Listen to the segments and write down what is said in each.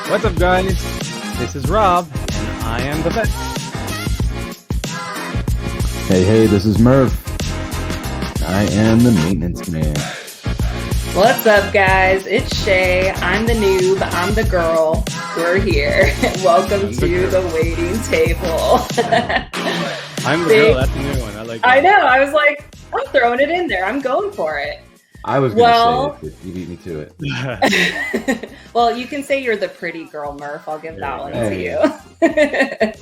What's up, guys? This is Rob, and I am the vet. Hey, this is Murph. I am the maintenance man. What's up, guys? It's Shay. I'm the noob. I'm the girl. We're here. Welcome to the waiting table. I'm the girl. That's a new one. I like that. I know. I was like, I'm throwing it in there. I'm going for it. I was going to say it, but you beat me to it. Well, you can say you're the pretty girl, Murph. I'll give that one to you.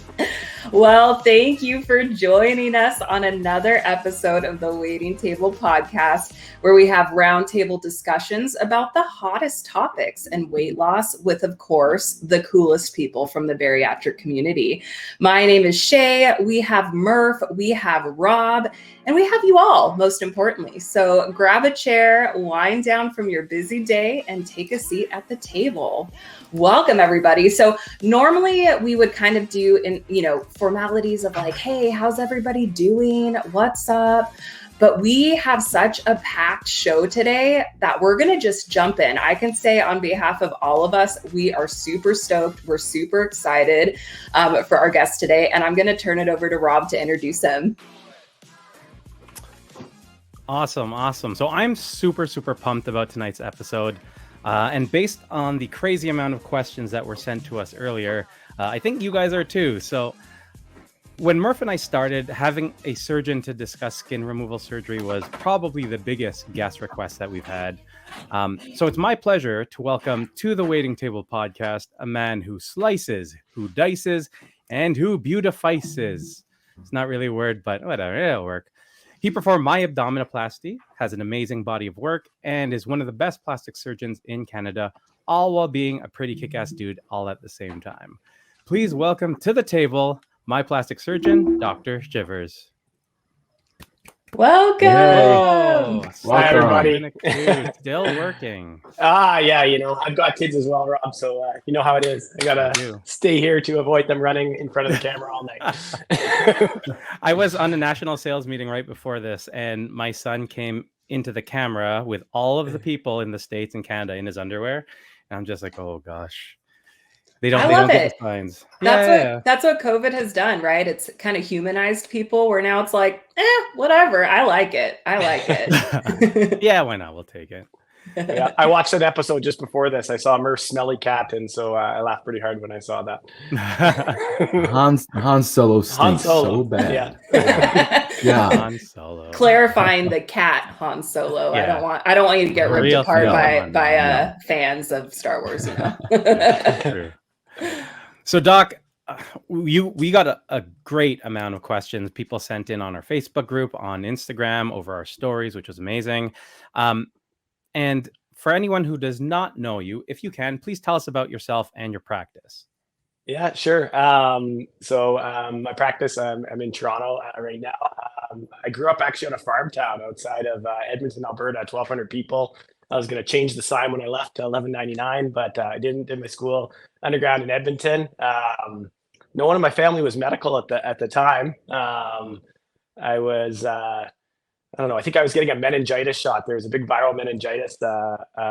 Well, thank you for joining us on another episode of the Waiting Table podcast, where we have roundtable discussions about the hottest topics in weight loss with, of course, the coolest people from the bariatric community. My name is Shay. We have Murph, we have Rob, and we have you all, most importantly. So grab a chair, wind down from your busy day, and take a seat at the table. Welcome, everybody. So normally we would kind of do formalities of like, hey, how's everybody doing? What's up? But we have such a packed show today that we're going to just jump in. I can say on behalf of all of us, we are super stoked. We're super excited for our guest today. And I'm going to turn it over to Rob to introduce him. Awesome. So I'm super pumped about tonight's episode. And based on the crazy amount of questions that were sent to us earlier, I think you guys are too. So when Murph and I started, having a surgeon to discuss skin removal surgery was probably the biggest guest request that we've had. So it's my pleasure to welcome to the Waiting Table podcast a man who slices, who dices, and who beautifies. It's not really a word, but whatever, it'll work. He performed my abdominoplasty, has an amazing body of work, and is one of the best plastic surgeons in Canada, all while being a pretty kick-ass dude all at the same time. Please welcome to the table my plastic surgeon, Dr. Chivers. Welcome. Hey. Hi, everybody. Still working. Yeah, I've got kids as well, Rob, so you know how it is. I gotta stay here to avoid them running in front of the camera all night. I was on a national sales meeting right before this, and my son came into the camera with all of the people in the States and Canada in his underwear, and I'm just like, oh gosh. They don't get the signs. That's what COVID has done, right? It's kind of humanized people where now it's like, whatever. I like it. Yeah, why not? We'll take it. Yeah, I watched an episode just before this. I saw Murph's smelly cat, and so I laughed pretty hard when I saw that. Han Solo stinks so bad. Yeah. Han Solo. Clarifying the cat Han Solo. Yeah. I don't want you to get ripped apart by fans of Star Wars. True. So, Doc, we got a great amount of questions people sent in on our Facebook group, on Instagram, over our stories, which was amazing. And for anyone who does not know you, if you can, please tell us about yourself and your practice. Yeah, sure. So my practice, I'm in Toronto right now. I grew up actually on a farm town outside of Edmonton, Alberta, 1,200 people. I was going to change the sign when I left to 1199, but I didn't. Did my school undergrad in Edmonton. No one in my family was medical at the time. I was, I don't know. I think I was getting a meningitis shot. There was a big viral meningitis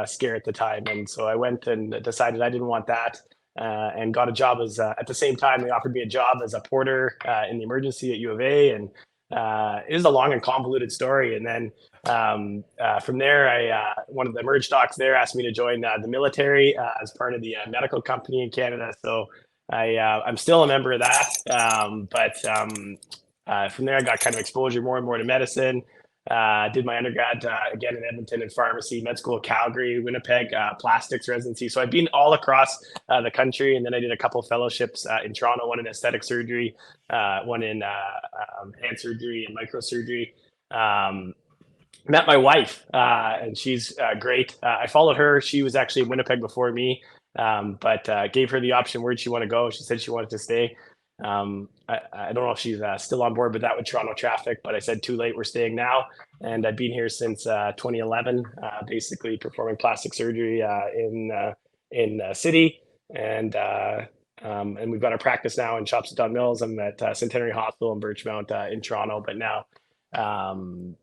scare at the time, and so I went and decided I didn't want that, and got a job as. At the same time, they offered me a job as a porter in the emergency at U of A, and it was a long and convoluted story. And then from there, one of the emerge docs there asked me to join the military as part of the medical company in Canada. So I'm still a member of that. But from there, I got kind of exposure more and more to medicine. Did my undergrad again in Edmonton in pharmacy, med school, Calgary, Winnipeg, plastics residency. So I've been all across the country, and then I did a couple of fellowships in Toronto, one in aesthetic surgery, one in hand surgery and microsurgery. Met my wife, and she's great. I followed her. She was actually in Winnipeg before me, but gave her the option, where'd she want to go? She said she wanted to stay. I don't know if she's still on board with that with Toronto traffic, but I said too late, we're staying now. And I've been here since 2011, basically performing plastic surgery in the city. And we've got our practice now in Shopston Mills. I'm at Centenary Hospital in Birchmount in Toronto, but now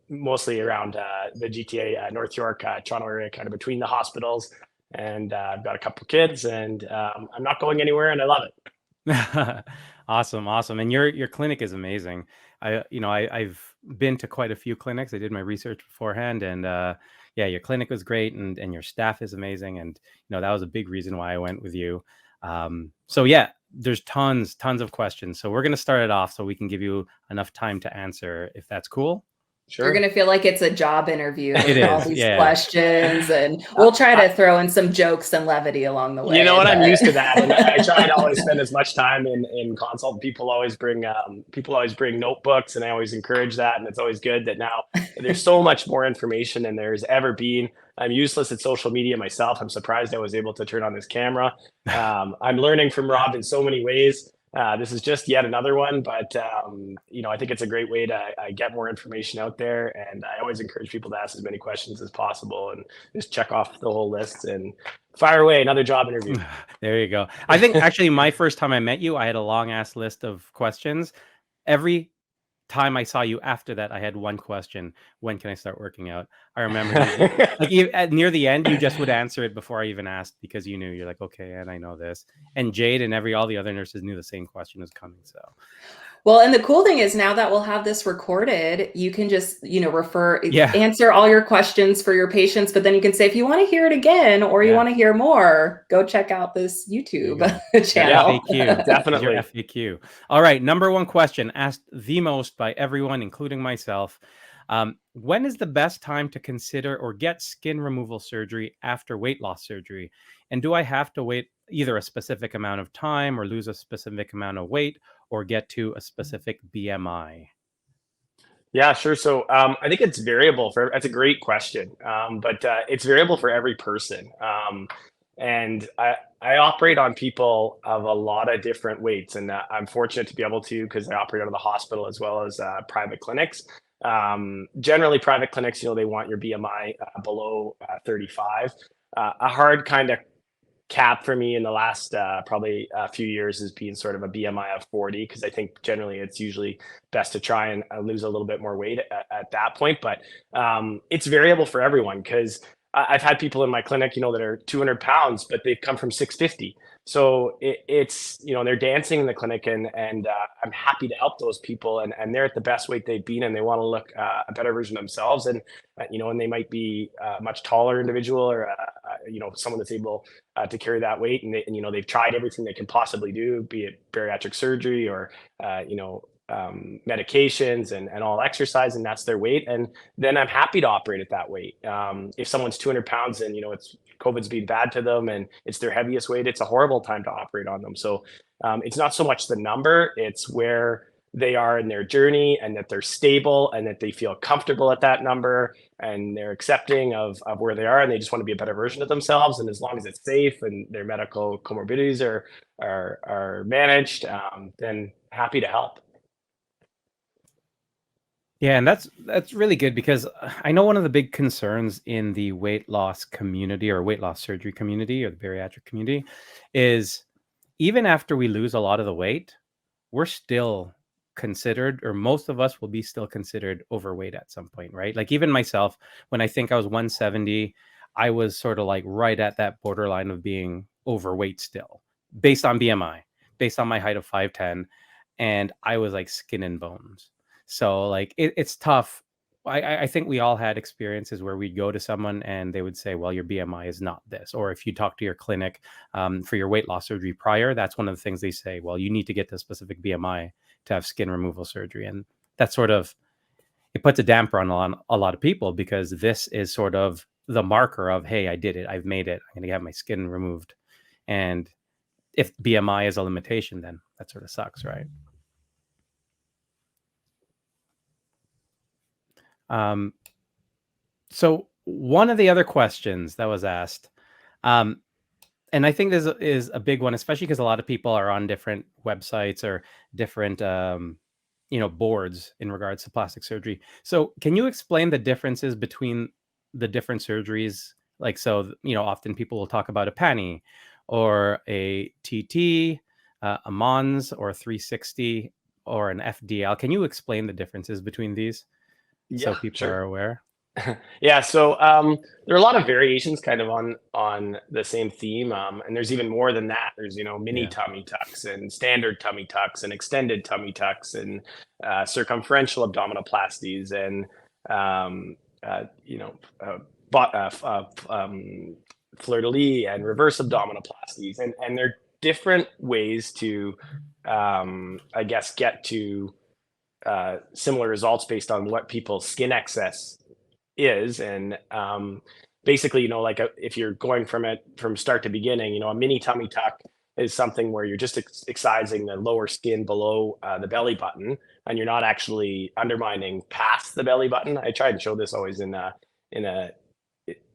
mostly around the GTA, North York, Toronto area, kind of between the hospitals. and I've got a couple kids, and I'm not going anywhere, and I love it. Awesome. And your clinic is amazing. I've been to quite a few clinics. I did my research beforehand, and yeah, your clinic was great, and your staff is amazing. And that was a big reason why I went with you. So yeah, there's tons of questions. So we're gonna start it off so we can give you enough time to answer, if that's cool. You're Sure. going to feel like it's a job interview It with all is, these yeah. questions, and we'll try to throw in some jokes and levity along the way. You know what? I'm but- used to that, and I try to always spend as much time in consult. People always bring notebooks, and I always encourage that, and it's always good that now there's so much more information than there's ever been. I'm useless at social media myself. I'm surprised I was able to turn on this camera. I'm learning from Rob in so many ways. This is just yet another one, but I think it's a great way to get more information out there, and I always encourage people to ask as many questions as possible and just check off the whole list and fire away another job interview. There you go. I think actually my first time I met you, I had a long ass list of questions. Every time I saw you after that, I had one question: when can I start working out? I remember near the end, you just would answer it before I even asked, because you knew, you're like, okay, and I know this. And Jade and all the other nurses knew the same question was coming. So Well, and the cool thing is, now that we'll have this recorded, you can just, Yeah. answer all your questions for your patients, but then you can say, if you want to hear it again, or you Yeah. want to hear more, go check out this YouTube channel. FAQ. Definitely. Your FAQ. All right. Number one question asked the most by everyone, including myself. When is the best time to consider or get skin removal surgery after weight loss surgery? And do I have to wait either a specific amount of time, or lose a specific amount of weight, or get to a specific BMI? Yeah, sure. So I think it's variable for. That's a great question, but it's variable for every person. And I operate on people of a lot of different weights, and I'm fortunate to be able to, because I operate out of the hospital as well as private clinics. Generally, private clinics, they want your BMI below 35. A hard kind of cap for me in the last probably a few years has been sort of a BMI of 40, because I think generally it's usually best to try and lose a little bit more weight at that point. But it's variable for everyone, because I've had people in my clinic, that are 200 pounds, but they've come from 650. So it's, they're dancing in the clinic, and I'm happy to help those people, and they're at the best weight they've been, and they want to look a better version of themselves. And, and they might be a much taller individual, or, someone that's able to carry that weight. And, they've tried everything they can possibly do, be it bariatric surgery or, medications and all exercise, and that's their weight. And then I'm happy to operate at that weight. If someone's 200 pounds and, it's COVID's been bad to them and it's their heaviest weight, it's a horrible time to operate on them. So it's not so much the number, it's where they are in their journey, and that they're stable, and that they feel comfortable at that number, and they're accepting of where they are, and they just want to be a better version of themselves. And as long as it's safe and their medical comorbidities are managed, then happy to help. Yeah, and that's really good, because I know one of the big concerns in the weight loss community, or weight loss surgery community, or the bariatric community, is even after we lose a lot of the weight, we're still considered, or most of us will be still considered overweight at some point, right? Like even myself, when I think I was 170, I was sort of like right at that borderline of being overweight still, based on BMI, based on my height of 5'10", and I was like skin and bones. So like it's tough. I think we all had experiences where we'd go to someone and they would say, well, your BMI is not this. Or if you talk to your clinic for your weight loss surgery prior, that's one of the things they say, well, you need to get to a specific BMI to have skin removal surgery. And that sort of, it puts a damper on a lot of people, because this is sort of the marker of, hey, I did it. I've made it. I'm going to have my skin removed. And if BMI is a limitation, then that sort of sucks, right? So one of the other questions that was asked, and I think this is a big one, especially because a lot of people are on different websites or different, boards in regards to plastic surgery. So can you explain the differences between the different surgeries? Like, so, often people will talk about a PANI or a TT, a MONS or a 360 or an FDL. Can you explain the differences between these? So people are aware? Yeah, so there are a lot of variations kind of on the same theme, and there's even more than that. There's mini Yeah. tummy tucks and standard tummy tucks and extended tummy tucks and circumferential abdominoplasties and um, uh, you know uh, fleur de lis and reverse abdominoplasties, and they're different ways to I guess get to similar results based on what people's skin excess is. And basically, like if you're going from start to beginning, a mini tummy tuck is something where you're just excising the lower skin below the belly button, and you're not actually undermining past the belly button. I try and show this always in a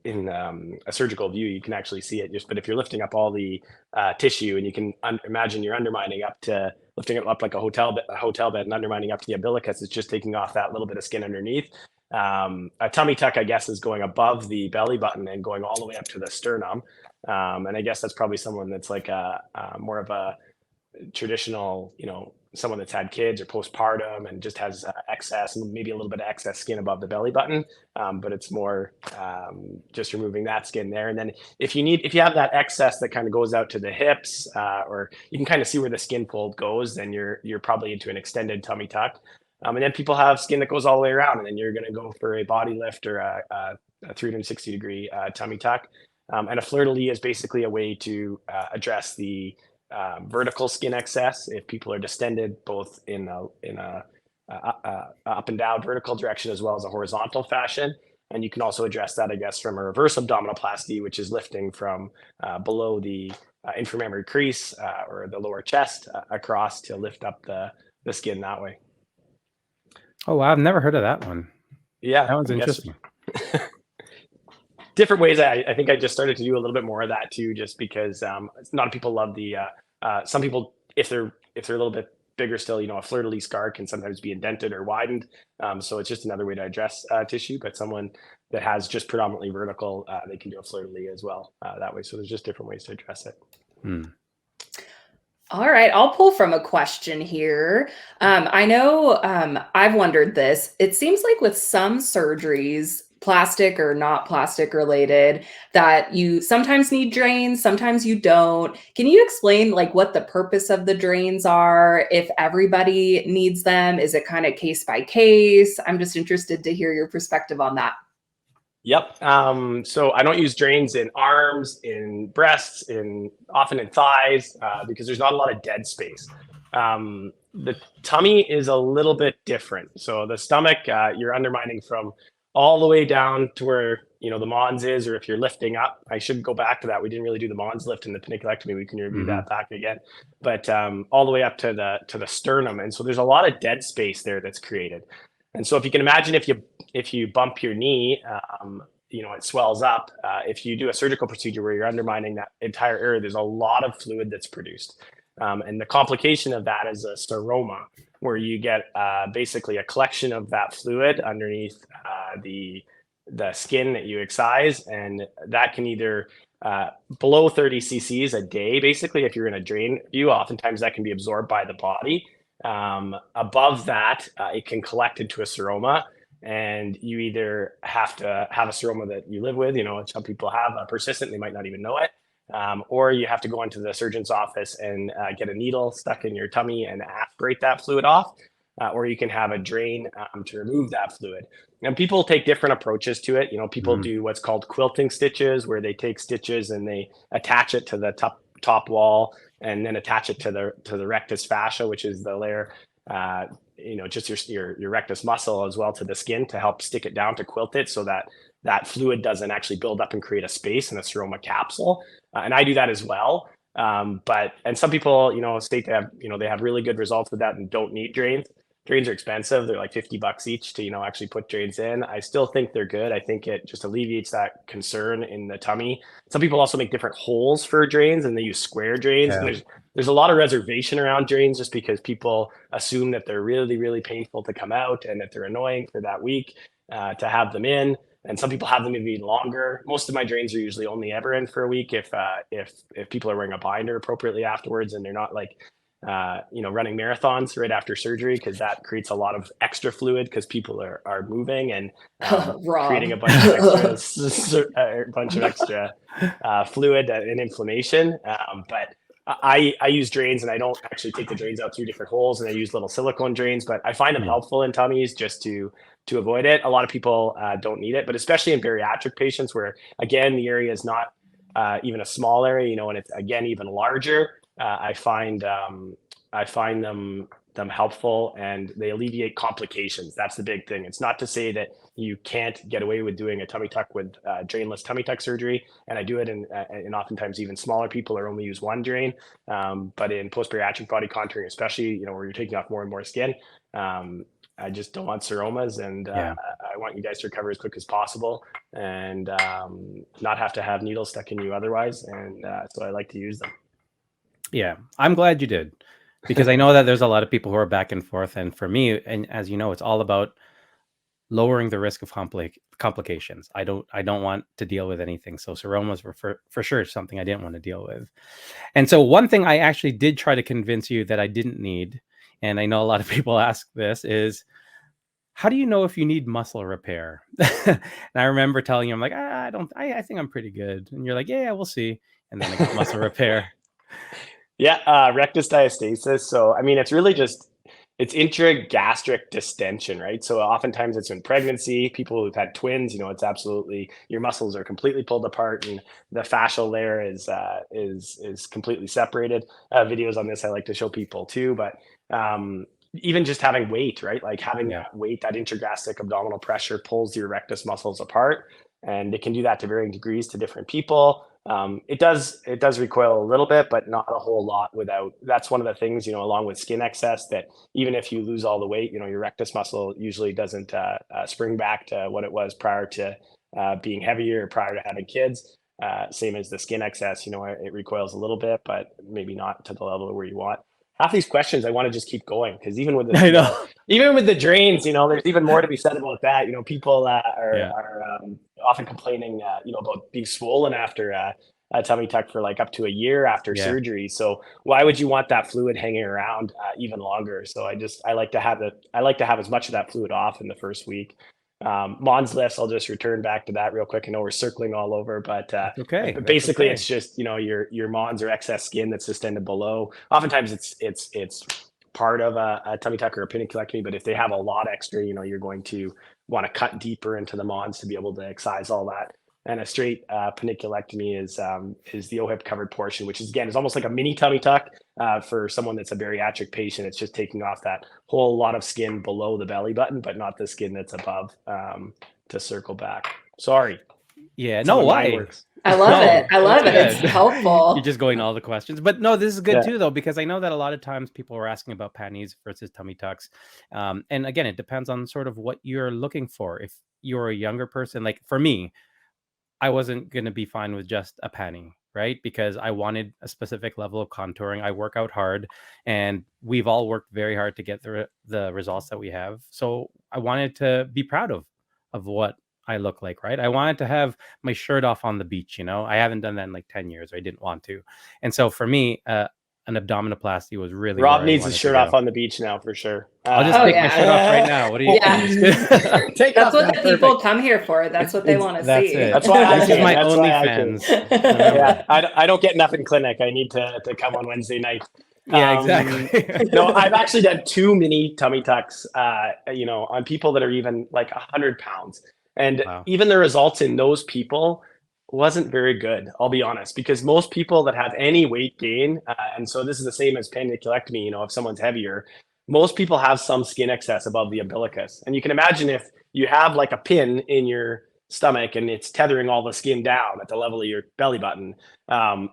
a surgical view. You can actually see it just, but if you're lifting up all the tissue, and you can imagine you're undermining up to lifting it up like a hotel bed and undermining up to the umbilicus, it's just taking off that little bit of skin underneath. A tummy tuck, I guess, is going above the belly button and going all the way up to the sternum. And I guess that's probably someone that's like a more of a traditional, someone that's had kids or postpartum and just has excess and maybe a little bit of excess skin above the belly button. But it's more just removing that skin there. And then if you have that excess that kind of goes out to the hips, or you can kind of see where the skin fold goes, then you're probably into an extended tummy tuck. And then people have skin that goes all the way around, and then you're going to go for a body lift or a 360-degree tummy tuck. And a fleur de lis is basically a way to address the vertical skin excess if people are distended both in a up and down vertical direction as well as a horizontal fashion. And you can also address that, I guess, from a reverse abdominoplasty, which is lifting from below the inframammary crease or the lower chest across to lift up the skin that way. Oh, wow. I've never heard of that one. Yeah, That one's interesting. Different ways. I think I just started to do a little bit more of that too, just because a lot of people love the. Some people, if they're a little bit bigger still, a fleur de lis scar can sometimes be indented or widened. So it's just another way to address tissue. But someone that has just predominantly vertical, they can do a fleur de lis as well that way. So there's just different ways to address it. All right, I'll pull from a question here. I know I've wondered this. It seems like with some surgeries, plastic or not plastic related, that you sometimes need drains, sometimes you don't. Can you explain like what the purpose of the drains are? If everybody needs them, is it kind of case by case? I'm just interested to hear your perspective on that. Yep. So I don't use drains in arms, in breasts, often in thighs, because there's not a lot of dead space. The tummy is a little bit different. So the stomach, you're undermining from all the way down to where the mons is, or if you're lifting up. I should go back to that. We didn't really do the mons lift in the paniculectomy. We can review that back again. But all the way up to the sternum, and so there's a lot of dead space there that's created. And so if you can imagine, if you bump your knee, it swells up. If you do a surgical procedure where you're undermining that entire area, there's a lot of fluid that's produced. And the complication of that is a seroma, where you get basically a collection of that fluid underneath the skin that you excise. And that can either below 30 cc's a day, basically, if you're in a drain view, oftentimes that can be absorbed by the body. Above that, it can collect into a seroma, and you either have to have a seroma that you live with, some people have persistent, they might not even know it, or you have to go into the surgeon's office and get a needle stuck in your tummy and aspirate that fluid off, or you can have a drain to remove that fluid. And people take different approaches to it. People do what's called quilting stitches, where they take stitches and they attach it to the top wall, and then attach it to the rectus fascia, which is the layer, just your rectus muscle as well, to the skin, to help stick it down, to quilt it so that fluid doesn't actually build up and create a space in a seroma capsule. And I do that as well. And some people, state they have really good results with that and don't need drains. Drains are expensive. They're like $50 each to, actually put drains in. I still think they're good. I think it just alleviates that concern in the tummy. Some people also make different holes for drains, and they use square drains. Yeah. And there's a lot of reservation around drains, just because people assume that they're really, really painful to come out and that they're annoying for that week to have them in. And some people have them even longer. Most of my drains are usually only ever in for a week if people are wearing a binder appropriately afterwards, and they're not like running marathons right after surgery, because that creates a lot of extra fluid because people are moving and creating a bunch of extra fluid and inflammation. But I use drains, and I don't actually take the drains out through different holes, and I use little silicone drains, but I find them helpful in tummies just to avoid it. A lot of people don't need it, but especially in bariatric patients where, again, the area is not even a small area, and it's, again, even larger. I find them helpful, and they alleviate complications. That's the big thing. It's not to say that you can't get away with doing a tummy tuck with drainless tummy tuck surgery, and I do it in oftentimes even smaller people or only use one drain. But in post-bariatric body contouring, especially, where you're taking off more and more skin, I just don't want seromas, and I want you guys to recover as quick as possible and not have to have needles stuck in you otherwise. And so I like to use them. Yeah, I'm glad you did, because I know that there's a lot of people who are back and forth. And for me, and as you know, it's all about lowering the risk of complications. I don't want to deal with anything. So seromas were for sure something I didn't want to deal with. And so one thing I actually did try to convince you that I didn't need, and I know a lot of people ask this, is how do you know if you need muscle repair? And I remember telling you, I'm like, I think I'm pretty good. And you're like, yeah, we'll see. And then I got muscle repair. Yeah, rectus diastasis. So, I mean, it's really just, it's intragastric distension, right? So oftentimes it's in pregnancy, people who've had twins, it's absolutely, your muscles are completely pulled apart and the fascial layer is completely separated. Videos on this I like to show people too, but even just having weight, right? Like having that weight, that intragastric abdominal pressure pulls your rectus muscles apart, and it can do that to varying degrees to different people. It does recoil a little bit, but not a whole lot that's one of the things, along with skin excess, that even if you lose all the weight, your rectus muscle usually doesn't spring back to what it was prior to being heavier, prior to having kids. Same as the skin excess, it recoils a little bit, but maybe not to the level where you want. Half these questions, I want to just keep going, because even with even with the drains, there's even more to be said about that. People are often complaining, about being swollen after a tummy tuck for like up to a year after surgery. So why would you want that fluid hanging around even longer? So I like to have as much of that fluid off in the first week. Mons lifts, I'll just return back to that real quick. I know we're circling all over, but basically it's just, your Mons or excess skin that's distended below. Oftentimes it's part of a tummy tuck or a paniculectomy, but if they have a lot extra, you're going to want to cut deeper into the Mons to be able to excise all that. And a straight paniculectomy is the OHIP covered portion, which is almost like a mini tummy tuck for someone that's a bariatric patient. It's just taking off that whole lot of skin below the belly button, but not the skin that's above, to circle back. Sorry. Yeah, no, why? I love it. I love it. It's helpful. You're just going all the questions. But no, this is good too, though, because I know that a lot of times people are asking about panties versus tummy tucks. And again, it depends on sort of what you're looking for. If you're a younger person, like for me, I wasn't going to be fine with just a panty, right? Because I wanted a specific level of contouring. I work out hard, and we've all worked very hard to get the results that we have. So I wanted to be proud of what I look like, right? I wanted to have my shirt off on the beach, I haven't done that in like 10 years. I didn't want to. And so for me, an abdominoplasty was really Rob needs his shirt off on the beach now for sure. I'll just take my shirt off right now. What do you think? That's what the people come here for. That's what they want to see. That's why this is my OnlyFans. Yeah, I don't get enough in clinic. I need to come on Wednesday night. Yeah, exactly. No, I've actually done 2 mini tummy tucks, on people that are even like 100 pounds. And even the results in those people wasn't very good, I'll be honest, because most people that have any weight gain, and so this is the same as paniculectomy, if someone's heavier, most people have some skin excess above the umbilicus. And you can imagine if you have like a pin in your stomach and it's tethering all the skin down at the level of your belly button.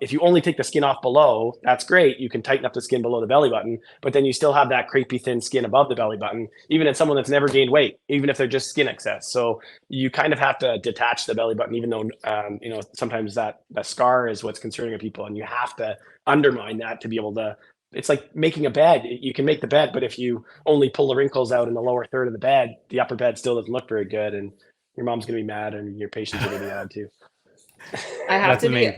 If you only take the skin off below, that's great. You can tighten up the skin below the belly button, but then you still have that crepey thin skin above the belly button, even in someone that's never gained weight, even if they're just skin excess. So you kind of have to detach the belly button, even though, sometimes that scar is what's concerning people, and you have to undermine that to be able to. It's like making a bed. You can make the bed, but if you only pull the wrinkles out in the lower third of the bed, the upper bed still doesn't look very good, and your mom's going to be mad and your patients are going to be mad too. I have to be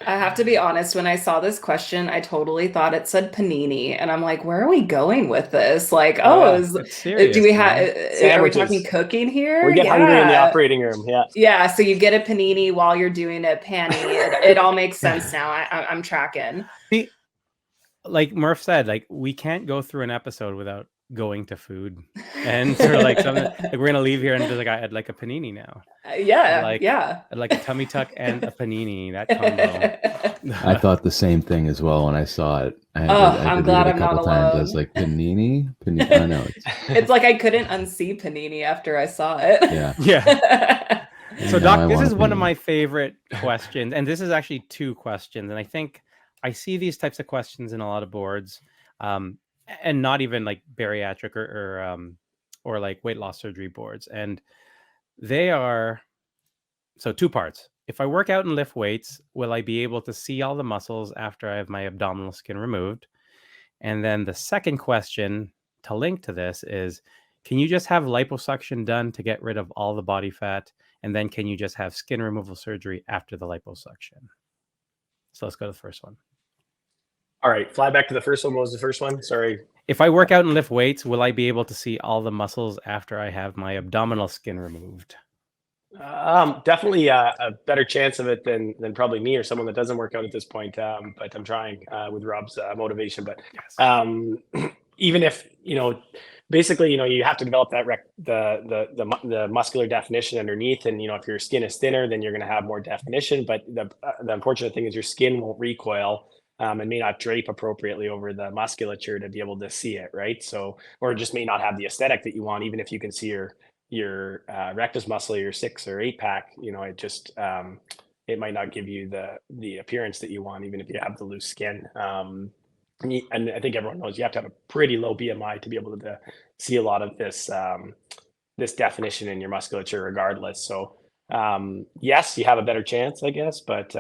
I have to be honest, when I saw this question, I totally thought it said panini. And I'm like, where are we going with this? Like, Oh, yeah. It's do serious, we have, man. are we talking Sandwiches. cooking here? We get hungry in the Yeah. operating room. Yeah. Yeah. So you get a panini while you're doing a panini. It all makes sense now. I'm tracking. See, like Murph said, like we can't go through an episode without going to food, and sort of like something like we're gonna leave here and be like, I'd like a panini now. Yeah. I'd like a tummy tuck and a panini. That combo. I thought the same thing as well when I saw it. I I'm glad read it I'm not times. I alone. was like, panini? I know. It's like I couldn't unsee panini after I saw it. Yeah. Yeah. So, Now I Doc, this want is a one of panini. my favorite questions, and this is actually two questions, and I think I see these types of questions in a lot of boards, and not even like bariatric or like weight loss surgery boards, and they are so two parts. If I work out and lift weights, will I be able to see all the muscles after I have my abdominal skin removed? And then the second question to link to this is, can you just have liposuction done to get rid of all the body fat? And then can you just have skin removal surgery after the liposuction? So let's go to the first one. All right. Fly back to the first one. What was the first one? Sorry. If I work out and lift weights, will I be able to see all the muscles after I have my abdominal skin removed? Definitely a better chance of it than probably me or someone that doesn't work out at this point. But I'm trying with Rob's motivation. But Yes. even if basically you have to develop that the muscular definition underneath, and if your skin is thinner, then you're going to have more definition. But the unfortunate thing is your skin won't recoil. And may not drape appropriately over the musculature to be able to see it, right? So, or just may not have the aesthetic that you want, even if you can see your rectus muscle, your 6 or 8 pack. It just it might not give you the appearance that you want, even if you have the loose skin. And I think everyone knows you have to have a pretty low BMI to be able to see a lot of this this definition in your musculature, regardless. So yes, you have a better chance, I guess, but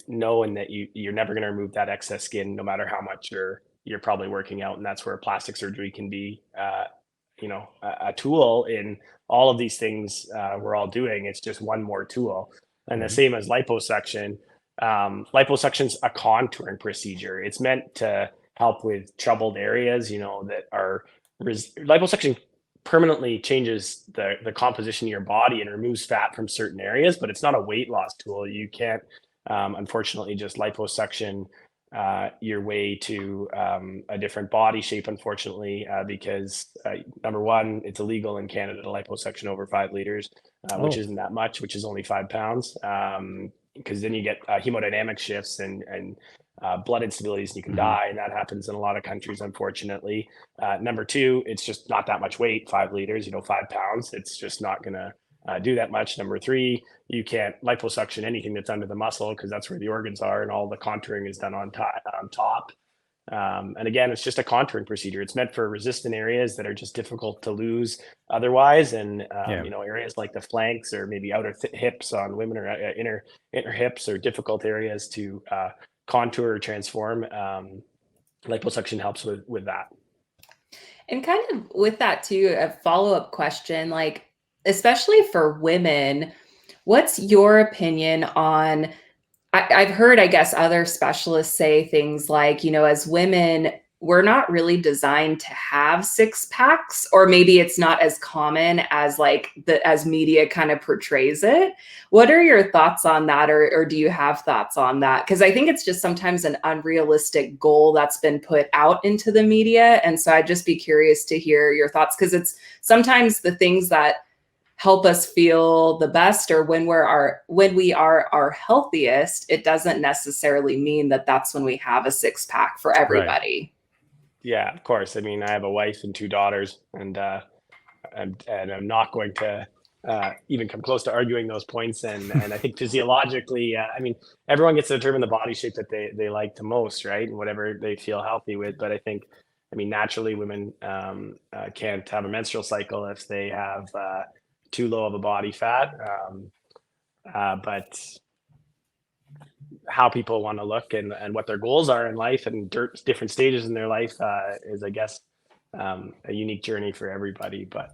knowing that you're never going to remove that excess skin, no matter how much you're probably working out, and that's where plastic surgery can be a tool in all of these things we're all doing. It's just one more tool. And the same as liposuction. Liposuction's a contouring procedure. It's meant to help with troubled areas, that are liposuction permanently changes the composition of your body and removes fat from certain areas, but it's not a weight loss tool. You can't unfortunately just liposuction your way to a different body shape, unfortunately, because number one, it's illegal in Canada to liposuction over 5 liters, which isn't that much, which is only 5 pounds, because then you get hemodynamic shifts and blood instabilities, and you can die, and that happens in a lot of countries, unfortunately. Number two, it's just not that much weight. 5 liters, 5 pounds, it's just not gonna do that much. Number three, you can't liposuction anything that's under the muscle, because that's where the organs are, and all the contouring is done on top. And again, it's just a contouring procedure. It's meant for resistant areas that are just difficult to lose otherwise, and areas like the flanks or maybe outer hips on women, or inner hips, or difficult areas to contour or transform. Liposuction helps with that. And kind of with that too, a follow-up question, like, especially for women, what's your opinion on, I've heard, I guess, other specialists say things like, as women, we're not really designed to have 6 packs, or maybe it's not as common as as media kind of portrays it. What are your thoughts on that? Or do you have thoughts on that? Because I think it's just sometimes an unrealistic goal that's been put out into the media. And so I'd just be curious to hear your thoughts, because it's sometimes the things that help us feel the best, or when we are our healthiest, it doesn't necessarily mean that that's when we have a 6 pack for everybody. Right. Yeah, of course. I mean, I have a wife and 2 daughters, and I'm not going to even come close to arguing those points. And I think physiologically, I mean, everyone gets to determine the body shape that they like the most, right? And whatever they feel healthy with. But I mean, naturally, women can't have a menstrual cycle if they have too low of a body fat. But how people want to look and what their goals are in life and different stages in their life is, I guess, a unique journey for everybody. But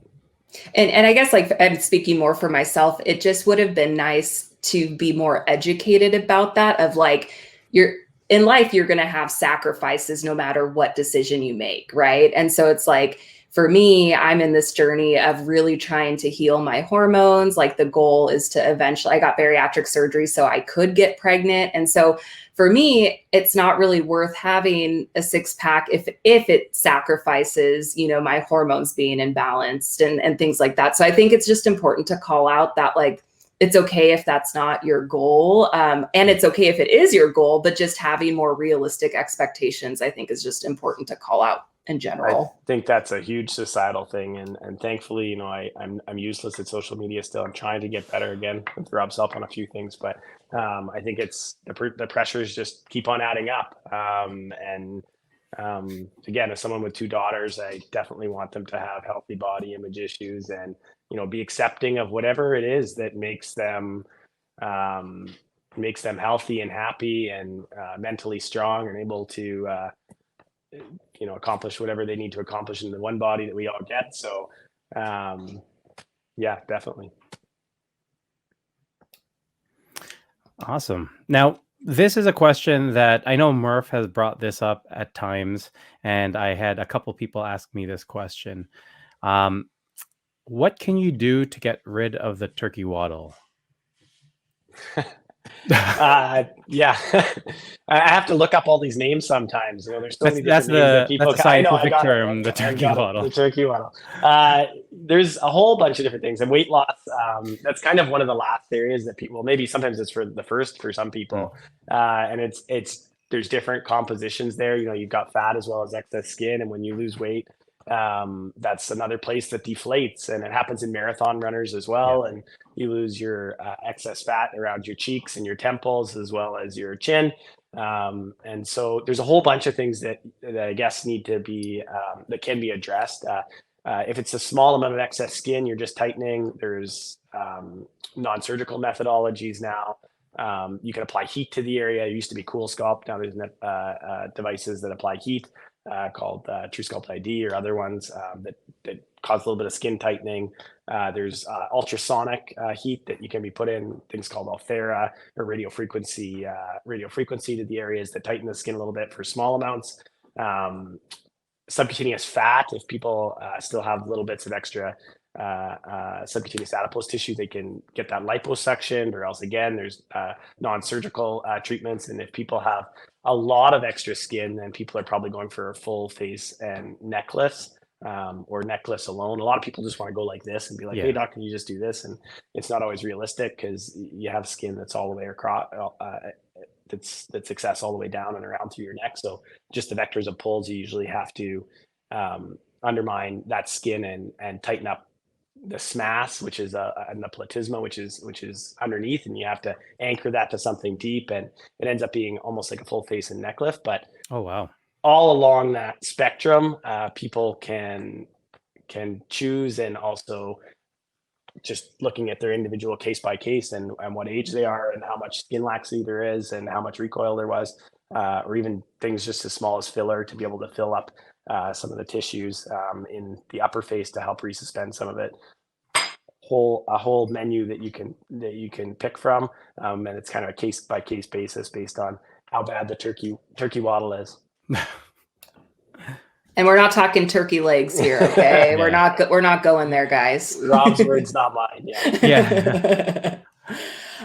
and I guess, like, I'm speaking more for myself, it just would have been nice to be more educated about that, of like, you're in life, you're going to have sacrifices no matter what decision you make, right? And so it's like, for me, I'm in this journey of really trying to heal my hormones. Like, the goal is to eventually, I got bariatric surgery so I could get pregnant. And so for me, it's not really worth having a 6-pack if it sacrifices, you know, my hormones being imbalanced and things like that. So I think it's just important to call out that, like, it's okay if that's not your goal. And it's okay if it is your goal, but just having more realistic expectations, I think, is just important to call out in general. I think that's a huge societal thing, and thankfully, you know, I'm useless at social media still. I'm trying to get better again with Rob's help on a few things, but I think it's the pressures just keep on adding up. Again, as someone with 2 daughters, I definitely want them to have healthy body image issues, and, you know, be accepting of whatever it is that makes them healthy and happy and mentally strong and able to you know, accomplish whatever they need to accomplish in the one body that we all get. So yeah, definitely. Awesome. Now, this is a question that I know Murph has brought this up at times, and I had a couple people ask me this question. What can you do to get rid of the turkey waddle? Yeah, I have to look up all these names sometimes. You know, there's so many different names that people. That's the scientific term, the turkey waddle. The turkey waddle. There's a whole bunch of different things, and weight loss. That's kind of one of the last areas that people. Maybe sometimes it's for the first for some people, and it's there's different compositions there. You know, you've got fat as well as excess skin, and when you lose weight, that's another place that deflates, and it happens in marathon runners as well. And you lose your excess fat around your cheeks and your temples as well as your chin. And so there's a whole bunch of things that I guess need to be that can be addressed. If it's a small amount of excess skin, you're just tightening. There's non-surgical methodologies now. You can apply heat to the area. It used to be Cool Sculpt. Now there's devices that apply heat called True Sculpt ID or other ones that cause a little bit of skin tightening. There's ultrasonic heat that you can be put in, things called Althera or radio frequency to the areas that tighten the skin a little bit for small amounts. Subcutaneous fat, if people still have little bits of extra subcutaneous adipose tissue, they can get that liposuction, or else again, there's non-surgical treatments. And if people have a lot of extra skin, then people are probably going for a full face and neck lifts, or neck lifts alone. A lot of people just want to go like this and be like, hey, doc, can you just do this? And it's not always realistic, because you have skin that's all the way across, that's excess all the way down and around through your neck. So just the vectors of pulls, you usually have to undermine that skin and tighten up the SMAS, which is and the platysma, which is underneath, and you have to anchor that to something deep, and it ends up being almost like a full face and neck lift. But oh wow, all along that spectrum, people can choose, and also just looking at their individual case by case and what age they are and how much skin laxity there is and how much recoil there was, or even things just as small as filler to be able to fill up some of the tissues in the upper face to help resuspend some of it. A whole menu that you can pick from, and it's kind of a case by case basis based on how bad the turkey waddle is. And we're not talking turkey legs here, okay? Yeah. We're not going there, guys. Rob's words, not mine. Yeah.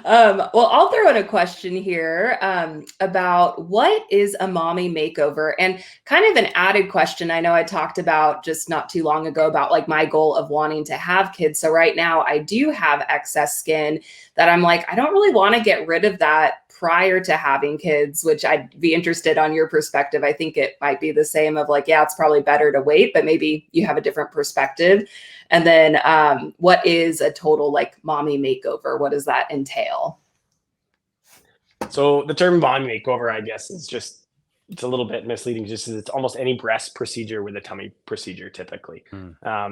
Well, I'll throw in a question here about what is a mommy makeover, and kind of an added question. I know I talked about just not too long ago about like my goal of wanting to have kids. So right now I do have excess skin that I'm like, I don't really want to get rid of that prior to having kids, which I'd be interested on your perspective. I think it might be the same of like, yeah, it's probably better to wait, but maybe you have a different perspective. And then what is a total like mommy makeover? What does that entail? So the term mommy makeover, I guess, is just, it's a little bit misleading, just as it's almost any breast procedure with a tummy procedure typically.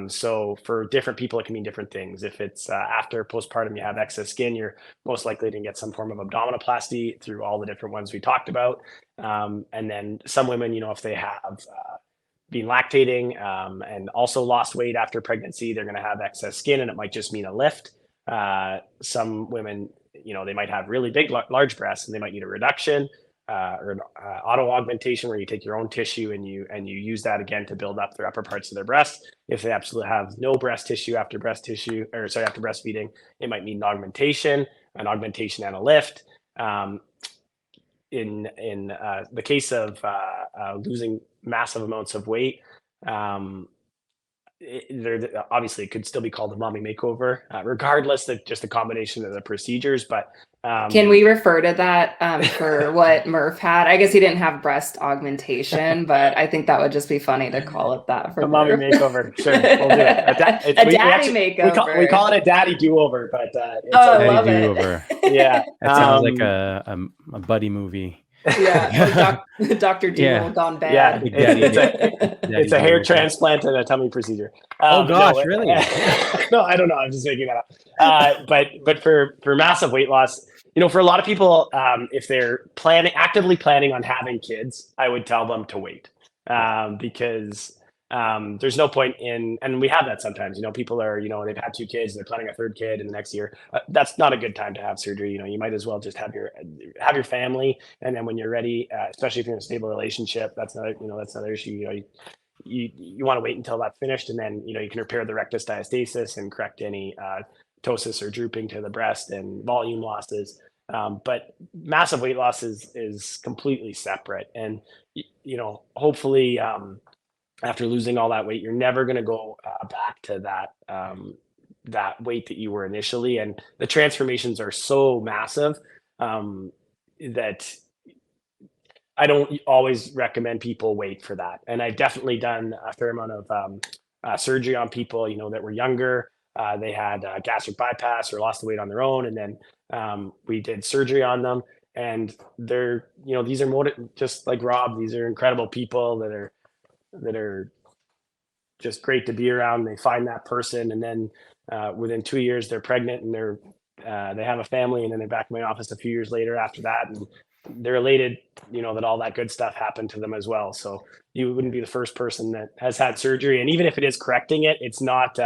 So for different people, it can mean different things. If it's after postpartum, you have excess skin, you're most likely to get some form of abdominoplasty through all the different ones we talked about. And then some women, you know, if they have been lactating and also lost weight after pregnancy, they're going to have excess skin, and it might just mean a lift. Some women they might have really big, large breasts, and they might need a reduction or an auto augmentation, where you take your own tissue and you use that again to build up their upper parts of their breast. If they absolutely have no breast tissue after breastfeeding, it might need an augmentation and a lift. In the case of losing massive amounts of weight, obviously it could still be called a mommy makeover, regardless of just a combination of the procedures. But can we refer to that for what Murph had? I guess he didn't have breast augmentation, but I think that would just be funny to call it that for a mommy makeover. Sure, we'll do it. A daddy makeover. We call it a daddy do-over, but it's I love it. Yeah, that sounds like a buddy movie. Yeah, Dr. Doolittle gone bad. Yeah, it's a hair transplant and a tummy procedure. Oh gosh, really? No, I don't know. I'm just making that up. But for massive weight loss, for a lot of people, if they're actively planning on having kids, I would tell them to wait, because there's no point and we have that sometimes, people are, they've had 2 kids, they're planning a 3rd kid in the next year. That's not a good time to have surgery. You might as well just have your family. And then when you're ready, especially if you're in a stable relationship, that's another issue. You want to wait until that's finished. And then, you can repair the rectus diastasis and correct any ptosis or drooping to the breast and volume losses. But massive weight loss is completely separate. And, hopefully, after losing all that weight, you're never going to go back to that weight that you were initially. And the transformations are so massive that I don't always recommend people wait for that. And I've definitely done a fair amount of surgery on people, that were younger. They had gastric bypass or lost the weight on their own. And then we did surgery on them. And they're, these are just like Rob, these are incredible people that are just great to be around. They find that person, and then within 2 years they're pregnant, and they have a family, and then they're back in my office a few years later after that, and they're elated, that all that good stuff happened to them as well. So you wouldn't be the first person that has had surgery, and even if it is correcting it, it's not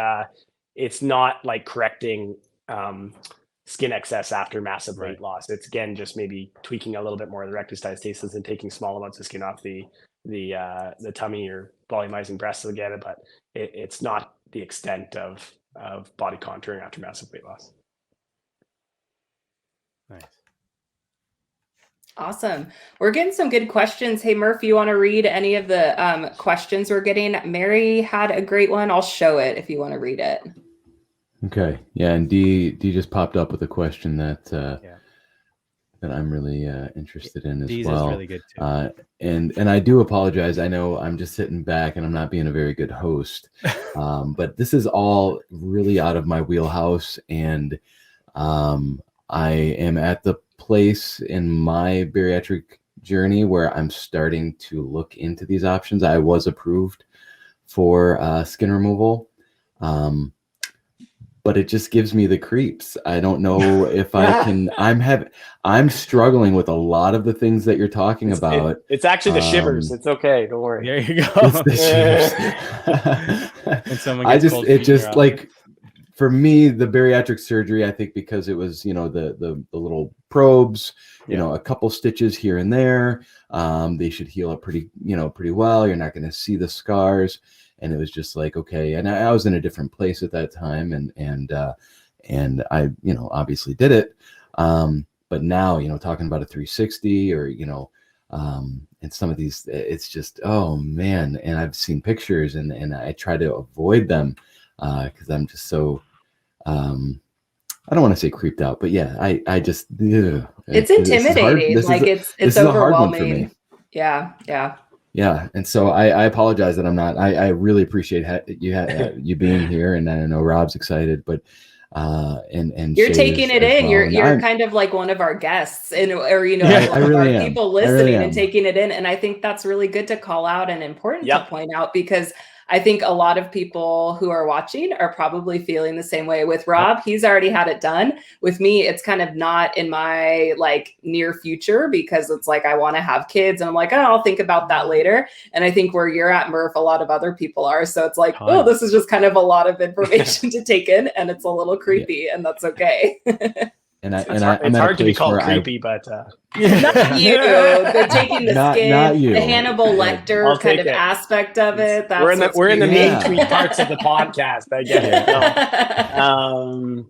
like correcting skin excess after massive weight loss. It's again just maybe tweaking a little bit more of the rectus diastasis and taking small amounts of skin off the tummy or volumizing breasts again, but it's not the extent of body contouring after massive weight loss. Nice. Awesome. We're getting some good questions. Hey, Murph, you want to read any of the questions we're getting? Mary had a great one. I'll show it if you want to read it. Okay. Yeah, and D just popped up with a question that that I'm really interested in as D's well. Is really good too. And I do apologize. I know I'm just sitting back and I'm not being a very good host, but this is all really out of my wheelhouse, and I am at the place in my bariatric journey where I'm starting to look into these options. I was approved for skin removal. But it just gives me the creeps. I don't know if I can. I'm struggling with a lot of the things that you're talking about. It's actually the shivers. It's okay. Don't worry. There you go. It's the shivers. And someone gets like for me, the bariatric surgery, I think because it was, the little probes, a couple stitches here and there. They should heal up pretty well. You're not going to see the scars. And it was just like, okay. And I was in a different place at that time, and I, obviously did it. But now, talking about a 360 or, and some of these, it's just, oh man. And I've seen pictures and I try to avoid them because I'm just so, I don't want to say creeped out, but yeah, I just, it's intimidating. It's overwhelming. A hard one for me. Yeah. Yeah, and so I apologize that I'm not. I really appreciate you being here, and I know Rob's excited, but and you're Shay's taking it in. Well. You're kind of like one of our guests, or I really am. People listening and taking it in, and I think that's really good to call out and important to point out, because I think a lot of people who are watching are probably feeling the same way. With Rob, he's already had it done. With me, it's kind of not in my near future, because it's like I want to have kids, and I'm like, I'll think about that later. And I think where you're at, Murph, a lot of other people are. So it's like, this is just kind of a lot of information to take in, and it's a little creepy, and that's okay. It's hard to be called creepy, but not you. They're taking the skin, not you. the Hannibal Lecter I'll kind of take it. aspect of it. That's we're in the main Yeah. tweet parts of the podcast. I get it. No.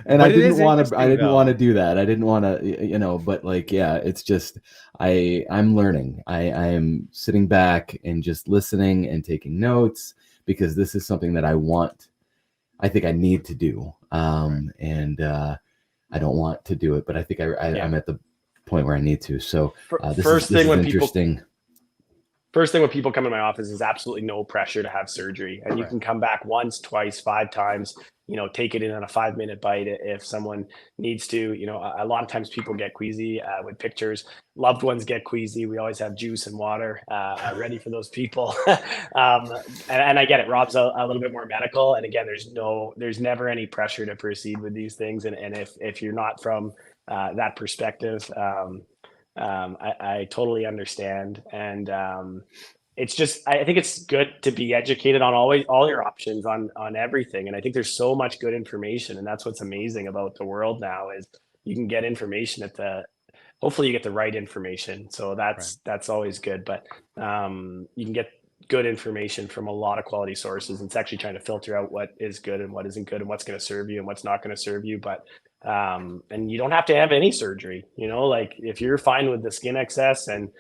And But I it is didn't want to. interesting, I didn't though. want to do that. I didn't want to. But like, yeah, it's just I'm learning. I am sitting back and just listening and taking notes because this is something that I think I need to do. And I don't want to do it, but I think I'm at the point where I need to. So this is interesting. First thing when people come in my office is absolutely no pressure to have surgery. And you can come back once, twice, 5 times, take it in on a 5-minute bite if someone needs to. A lot of times people get queasy with pictures. Loved ones get queasy. We always have juice and water ready for those people. And I get it. Rob's a little bit more medical. And again, there's never any pressure to proceed with these things. And if you're not from that perspective, I totally understand. And it's just, I think it's good to be educated on all your options on everything. And I think there's so much good information, and that's what's amazing about the world now is you can get information hopefully you get the right information. So that's always good, but you can get good information from a lot of quality sources. It's actually trying to filter out what is good and what isn't good and what's going to serve you and what's not going to serve you. But and you don't have to have any surgery, like if you're fine with the skin excess and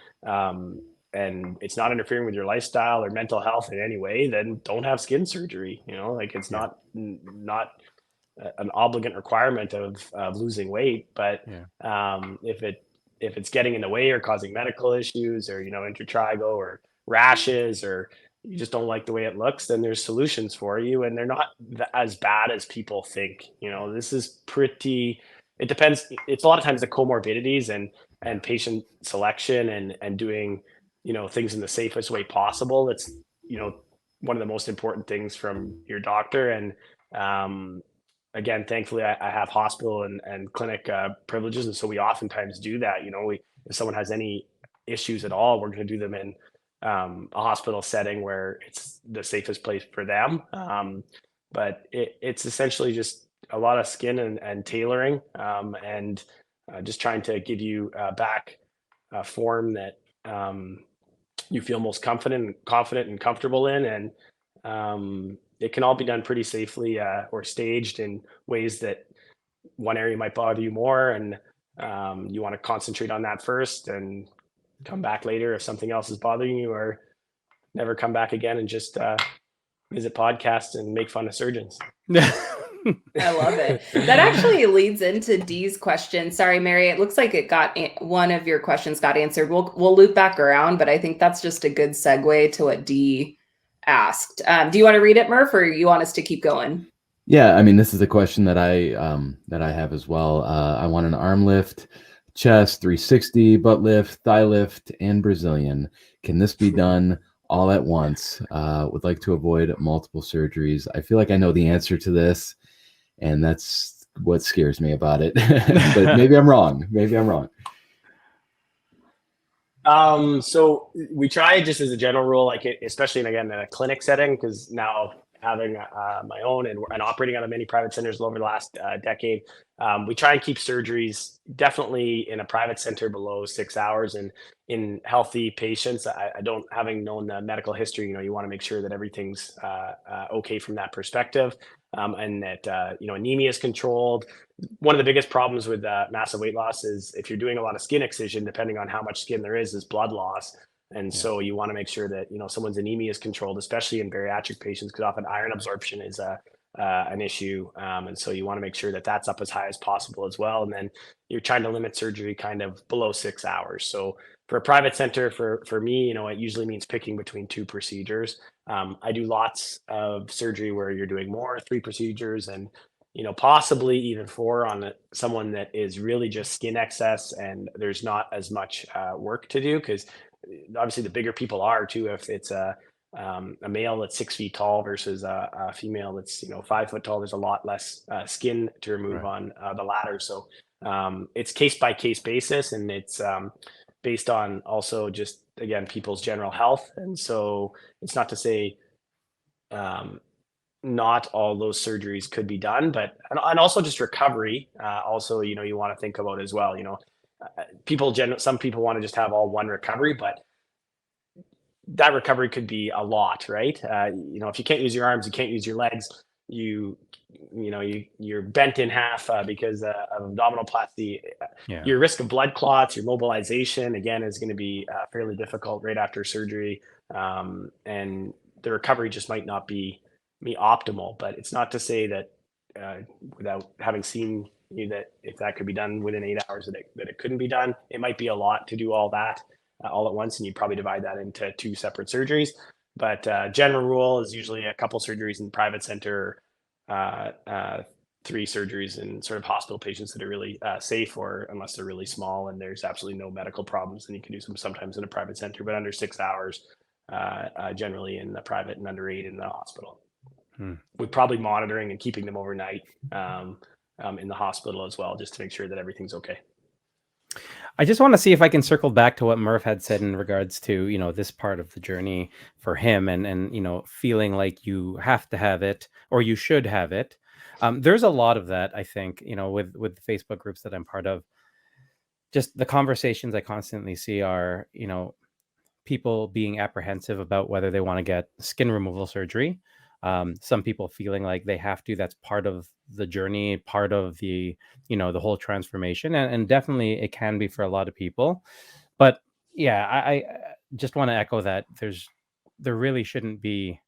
it's not interfering with your lifestyle or mental health in any way, then don't have skin surgery. It's not an obligate requirement of losing weight, but if it's getting in the way or causing medical issues or intertrigo or rashes, or you just don't like the way it looks, then there's solutions for you, and they're not as bad as people think. This is it depends. It's a lot of times the comorbidities and patient selection and doing things in the safest way possible. It's one of the most important things from your doctor. And again, thankfully I have hospital and clinic privileges, and so we oftentimes do that. If someone has any issues at all, we're going to do them in a hospital setting where it's the safest place for them. But it's essentially just a lot of skin and tailoring, and just trying to give you back a form that you feel most confident and comfortable in. And it can all be done pretty safely or staged in ways that one area might bother you more, and you want to concentrate on that first and come back later if something else is bothering you, or never come back again and just visit podcasts and make fun of surgeons. I love it. That actually leads into Dee's question. Sorry, Mary, it looks like one of your questions got answered. We'll loop back around, but I think that's just a good segue to what Dee asked. Do you want to read it, Murph, or you want us to keep going? Yeah, I mean, this is a question that I have as well. I want an arm lift, chest 360, butt lift, thigh lift, and Brazilian. Can this be done all at once? Would like to avoid multiple surgeries. I feel like I know the answer to this, and that's what scares me about it. But maybe I'm wrong. So we try, just as a general rule, especially again in a clinic setting, because now having my own and operating out of many private centers over the last decade, we try and keep surgeries definitely in a private center below 6 hours. And in healthy patients, I don't, having known the medical history, you want to make sure that everything's okay from that perspective, and that anemia is controlled. One of the biggest problems with massive weight loss is if you're doing a lot of skin excision, depending on how much skin there is blood loss. And so you want to make sure that, someone's anemia is controlled, especially in bariatric patients, because often iron absorption is an issue. And so you want to make sure that that's up as high as possible as well. And then you're trying to limit surgery kind of below 6 hours. So for a private center, for me, it usually means picking between 2 procedures. I do lots of surgery where you're doing 3 procedures, and possibly even 4 on someone that is really just skin excess and there's not as much work to do, because obviously the bigger people are too. If it's a male that's 6 feet tall versus a female that's 5 foot tall, there's a lot less skin to remove on the latter. So it's case by case basis, and it's based on also just, again, people's general health. And so it's not to say not all those surgeries could be done, but and also just recovery. Also, you want to think about as well. Some people want to just have all one recovery, but that recovery could be a lot, right? If you can't use your arms, you can't use your legs, you're bent in half because of abdominoplasty. Your risk of blood clots, your mobilization, again, is going to be fairly difficult right after surgery. And the recovery just might not be optimal, but it's not to say that without having seen that if that could be done within 8 hours, that it couldn't be done. It might be a lot to do all that all at once, and you'd probably divide that into 2 separate surgeries. But general rule is usually a couple surgeries in private center, 3 surgeries in sort of hospital patients that are really safe, or unless they're really small and there's absolutely no medical problems, then you can do some sometimes in a private center, but under 6 hours generally in the private, and under 8 in the hospital. With probably monitoring and keeping them overnight in the hospital as well, just to make sure that everything's okay. I just want to see if I can circle back to what Murph had said in regards to, this part of the journey for him and feeling like you have to have it or you should have it. There's a lot of that, I think, with the Facebook groups that I'm part of. Just the conversations I constantly see are, people being apprehensive about whether they want to get skin removal surgery. Some people feeling like they have to. That's part of the journey, part of the the whole transformation, and definitely it can be for a lot of people. But yeah, I just want to echo that there really shouldn't be.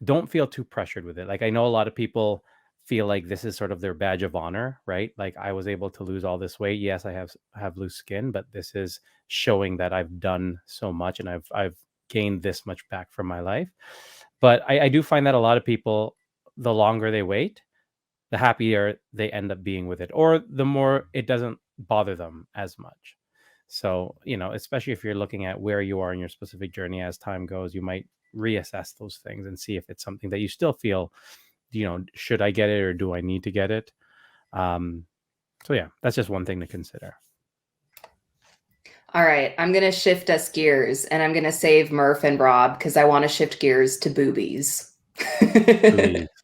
Don't feel too pressured with it. Like, I know a lot of people feel like this is sort of their badge of honor, right? Like, I was able to lose all this weight. Yes, I have loose skin, but this is showing that I've done so much and I've gained this much back from my life. But I do find that a lot of people, the longer they wait, the happier they end up being with it, or the more it doesn't bother them as much. So, especially if you're looking at where you are in your specific journey as time goes, you might reassess those things and see if it's something that you still feel, should I get it or do I need to get it? So yeah, that's just one thing to consider. All right, I'm going to shift us gears, and I'm going to save Murph and Rob because I want to shift gears to boobies.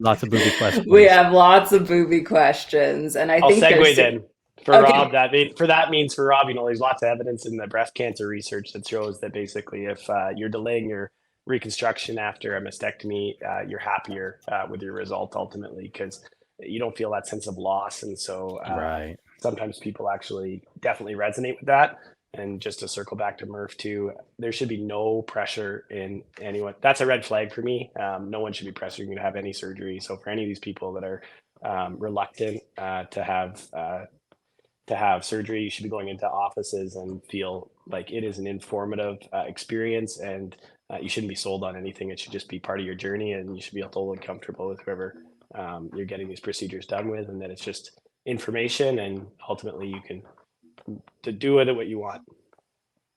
Lots of booby questions. We have lots of booby questions, and I'll segue then. Rob, that means for Rob, there's lots of evidence in the breast cancer research that shows that basically if you're delaying your reconstruction after a mastectomy, you're happier with your result ultimately, because you don't feel that sense of loss. And so sometimes people actually definitely resonate with that. And just to circle back to Murph too, there should be no pressure in anyone. That's a red flag for me. No one should be pressuring you to have any surgery. So for any of these people that are reluctant to have surgery, you should be going into offices and feel like it is an informative experience, and you shouldn't be sold on anything. It should just be part of your journey, and you should be totally comfortable with whoever you're getting these procedures done with, and that it's just information, and ultimately you can to do with it what you want.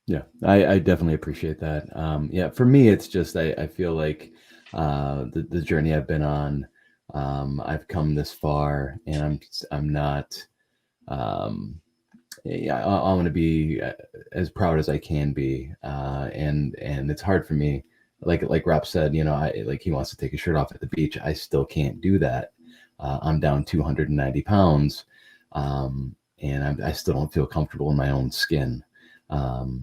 Yeah, I definitely appreciate that. Yeah, for me, it's just I feel like the journey I've been on, I've come this far, and I'm not. I want to be as proud as I can be, and it's hard for me. Like Rob said, he wants to take his shirt off at the beach. I still can't do that. I'm down 290 pounds. And I still don't feel comfortable in my own skin.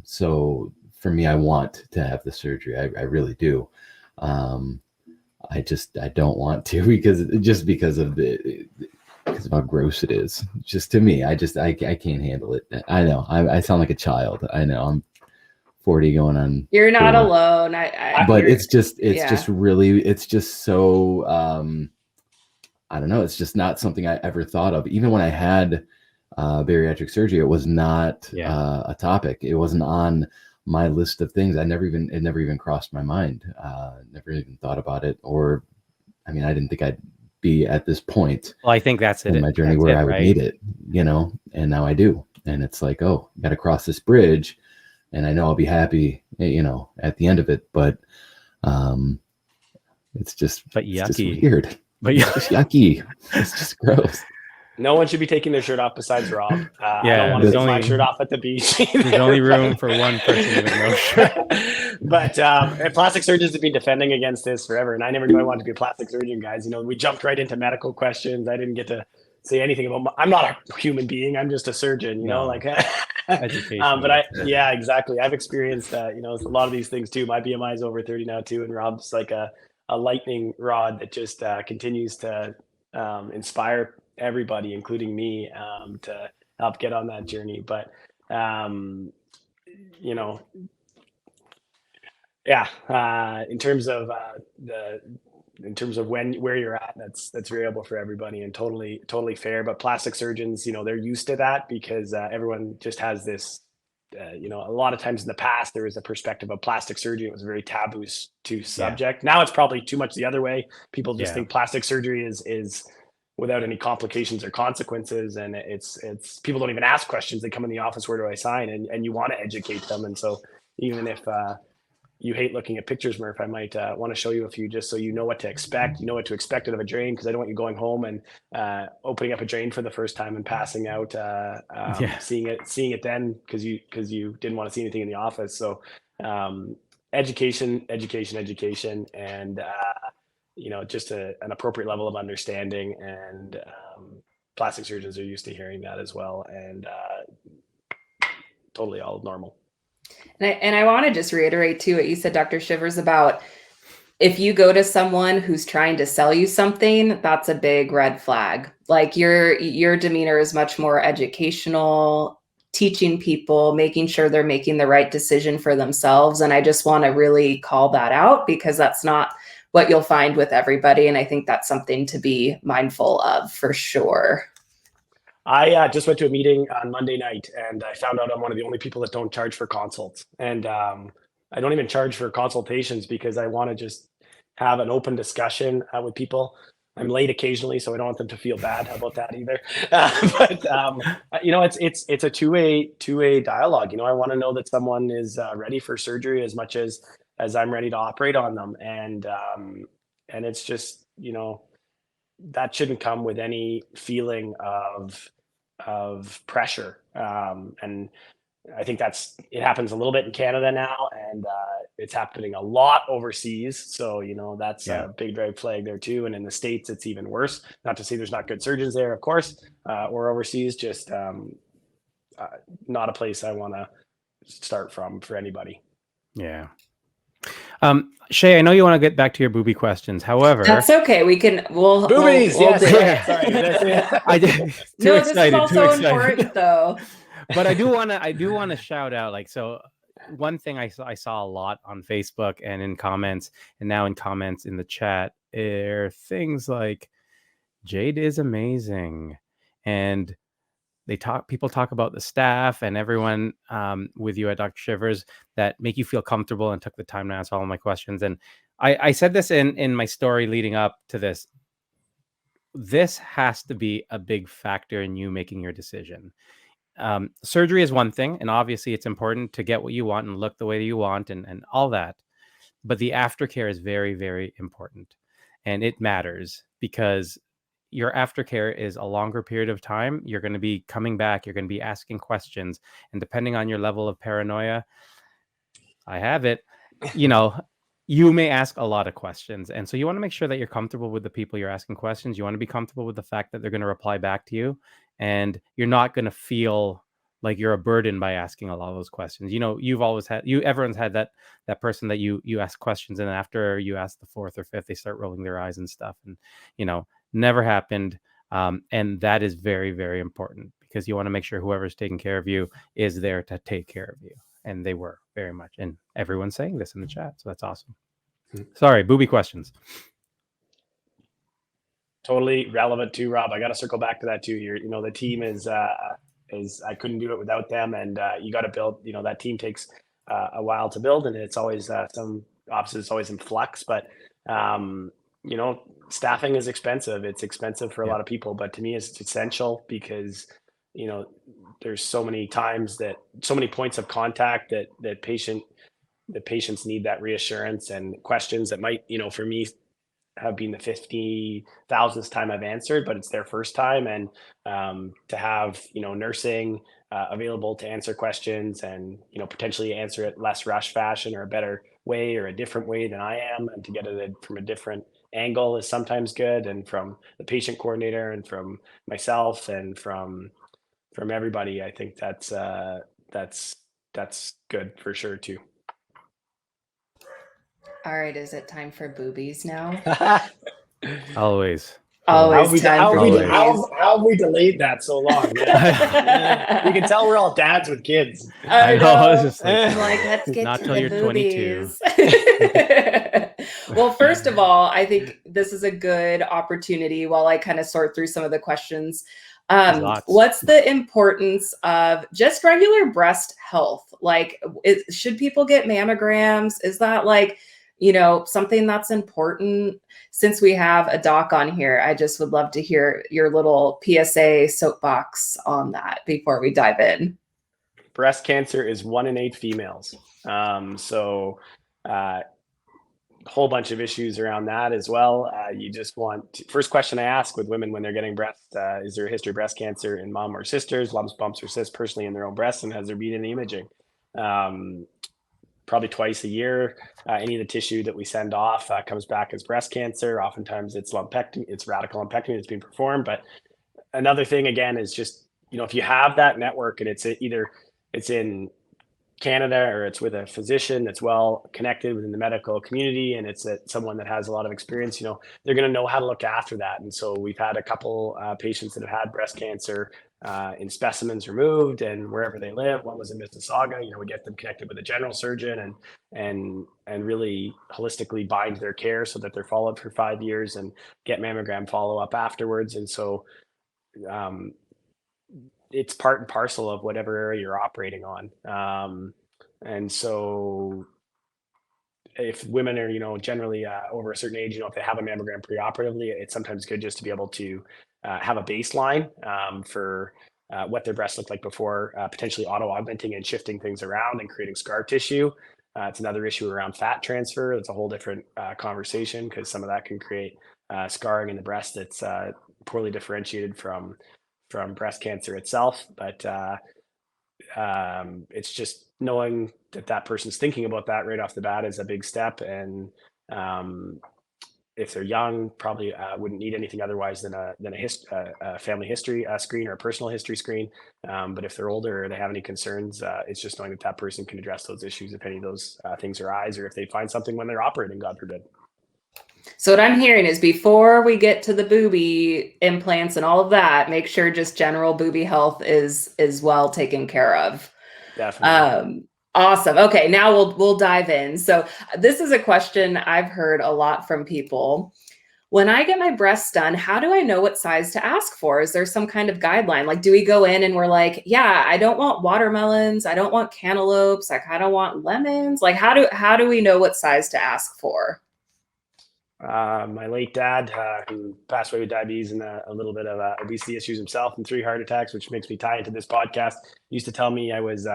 So for me, I want to have the surgery. I really do. I don't want to because of how gross it is. Just to me, I can't handle it. I know I sound like a child. I know I'm 40 going on. You're not 40. alone. But it's just really, it's just so, I don't know. It's just not something I ever thought of. Even when I had bariatric surgery, it was not a topic. It wasn't on my list of things. It never even crossed my mind. Never even thought about it. Or, I didn't think I'd be at this point. Well, I think that's it in my journey where I would need it, and now I do. And it's like, oh, got to cross this bridge, and I know I'll be happy, at the end of it. But it's just, yucky. it's just weird. But it's just yucky. It's just gross. No one should be taking their shirt off besides Rob. I Yeah, don't want to there's take my only- shirt off at the beach. There's only room for one person with no shirt. But plastic surgeons have been defending against this forever, and I never knew I wanted to be a plastic surgeon, guys. You know, we jumped right into medical questions. I didn't get to say anything about I'm not a human being. I'm just a surgeon, you know, like Education. but yeah, exactly. I've experienced you know, a lot of these things too. My BMI is over 30 now too, and Rob's like a lightning rod that just continues to inspire everybody, including me, to help get on that journey. But you know, yeah, in terms of where you're at, that's variable for everybody and totally fair. But plastic surgeons, you know, they're used to that because everyone just has this. You know, a lot of times in the past, there was a perspective of plastic surgery. It was a very taboo to subject. Now it's probably too much the other way. People just think plastic surgery is without any complications or consequences. And it's people don't even ask questions. They come in the office, where do I sign? And you want to educate them. And so even if you hate looking at pictures, Murph, I might want to show you a few just so you know what to expect. You know what to expect out of a drain, because I don't want you going home and opening up a drain for the first time and passing out, seeing it then because you didn't want to see anything in the office. So education, and you know, just an appropriate level of understanding. And plastic surgeons are used to hearing that as well, and totally all normal. And I want to just reiterate too what you said, Dr. Chivers, about if you go to someone who's trying to sell you something, that's a big red flag. Like your demeanor is much more educational, teaching people, making sure they're making the right decision for themselves. And I just want to really call that out, because that's not what you'll find with everybody. And I think that's something to be mindful of for sure. I just went to a meeting on Monday night, and I found out I'm one of the only people that don't charge for consults. And I don't even charge for consultations because I want to just have an open discussion with people. I'm late occasionally, so I don't want them to feel bad about that either. But you know, it's a two-way dialogue. You know, I want to know that someone is ready for surgery as much as I'm ready to operate on them. And it's just, you know, that shouldn't come with any feeling of pressure. And I think it happens a little bit in Canada now, and it's happening a lot overseas. So, you know, that's a big red flag there too. And in the States, it's even worse. Not to say there's not good surgeons there, of course, or overseas, just not a place I want to start from for anybody. Yeah. Shay, I know you want to get back to your booby questions. However, that's okay. We'll boobies. We'll do it. Sorry. I did. This is also important though. But I do want to shout out, like, so one thing I saw a lot on Facebook and in comments, and now in comments in the chat, are things like Jade is amazing, and people talk about the staff and everyone with you at Dr. Chivers that make you feel comfortable and took the time to answer all of my questions. And I said this in my story leading up to this. This has to be a big factor in you making your decision. Surgery is one thing, and obviously it's important to get what you want and look the way you want and all that. But the aftercare is very, very important, and it matters because your aftercare is a longer period of time. You're going to be coming back. You're going to be asking questions. And depending on your level of paranoia, I have it, you know, you may ask a lot of questions. And so you want to make sure that you're comfortable with the people you're asking questions. You want to be comfortable with the fact that they're going to reply back to you. And you're not going to feel like you're a burden by asking a lot of those questions. You know, everyone's had that person that you ask questions, and after you ask the fourth or fifth, they start rolling their eyes and stuff. And, you know, never happened. And that is very, very important, because you want to make sure whoever's taking care of you is there to take care of you. And they were very much. And everyone's saying this in the chat. So that's awesome. Sorry, booby questions. Totally relevant too, Rob. I got to circle back to that too. You know, the team is I couldn't do it without them. And you got to build, you know, that team takes a while to build, and it's always some offices, it's always in flux. But, you know, staffing is expensive. It's expensive for a lot of people, but to me it's essential because, you know, there's so many times so many points of contact that patients need that reassurance and questions that might, you know, for me, have been the 50,000th time I've answered, but it's their first time. And to have, nursing available to answer questions and, potentially answer it less rush fashion or a better way or a different way than I am, and to get it from a different angle is sometimes good. And from the patient coordinator and from myself and from everybody, I think that's good for sure too. All right, is it time for boobies now? Always. Always time for boobies. How have we delayed that so long? Yeah. You can tell we're all dads with kids. I know. It's just like, I'm like, let's get not to till the you're boobies. 22. Well, first of all, I think this is a good opportunity while I kind of sort through some of the questions. What's the importance of just regular breast health? Like, should people get mammograms? Is that like, something that's important? Since we have a doc on here, I just would love to hear your little PSA soapbox on that before we dive in. Breast cancer is 1 in 8 females. Whole bunch of issues around that as well. You just first question I ask with women when they're getting breast, is there a history of breast cancer in mom or sisters, lumps, bumps, or cysts personally in their own breasts, and has there been any imaging? Probably twice a year. Any of the tissue that we send off comes back as breast cancer. Oftentimes it's lumpectomy, it's radical lumpectomy that's being performed. But another thing again is just, if you have that network and it's in Canada or it's with a physician that's well connected within the medical community, and it's someone that has a lot of experience, they're going to know how to look after that. And so we've had a couple patients that have had breast cancer in specimens removed, and wherever they live. One was in Mississauga. We get them connected with a general surgeon and really holistically bind their care so that they're followed for 5 years and get mammogram follow-up afterwards. And so it's part and parcel of whatever area you're operating on. And so if women are, generally over a certain age, if they have a mammogram preoperatively, it's sometimes good just to be able to have a baseline for what their breasts look like before potentially auto-augmenting and shifting things around and creating scar tissue. It's another issue around fat transfer. It's a whole different conversation, because some of that can create scarring in the breast that's poorly differentiated from breast cancer itself. But it's just knowing that person's thinking about that right off the bat is a big step. And if they're young, probably wouldn't need anything otherwise than a family history screen or a personal history screen. But if they're older or they have any concerns, it's just knowing that person can address those issues if any of those things arise, or if they find something when they're operating, God forbid. So what I'm hearing is, before we get to the boobie implants and all of that, make sure just general boobie health is well taken care of. Definitely. Awesome. Okay, now we'll dive in. So this is a question I've heard a lot from people. When I get my breasts done, how do I know what size to ask for? Is there some kind of guideline? Like, do we go in and we're like, yeah, I don't want watermelons, I don't want cantaloupes, I kind of want lemons. Like, how do we know what size to ask for? My late dad, who passed away with diabetes and a little bit of obesity issues himself and 3 heart attacks, which makes me tie into this podcast, used to tell me I was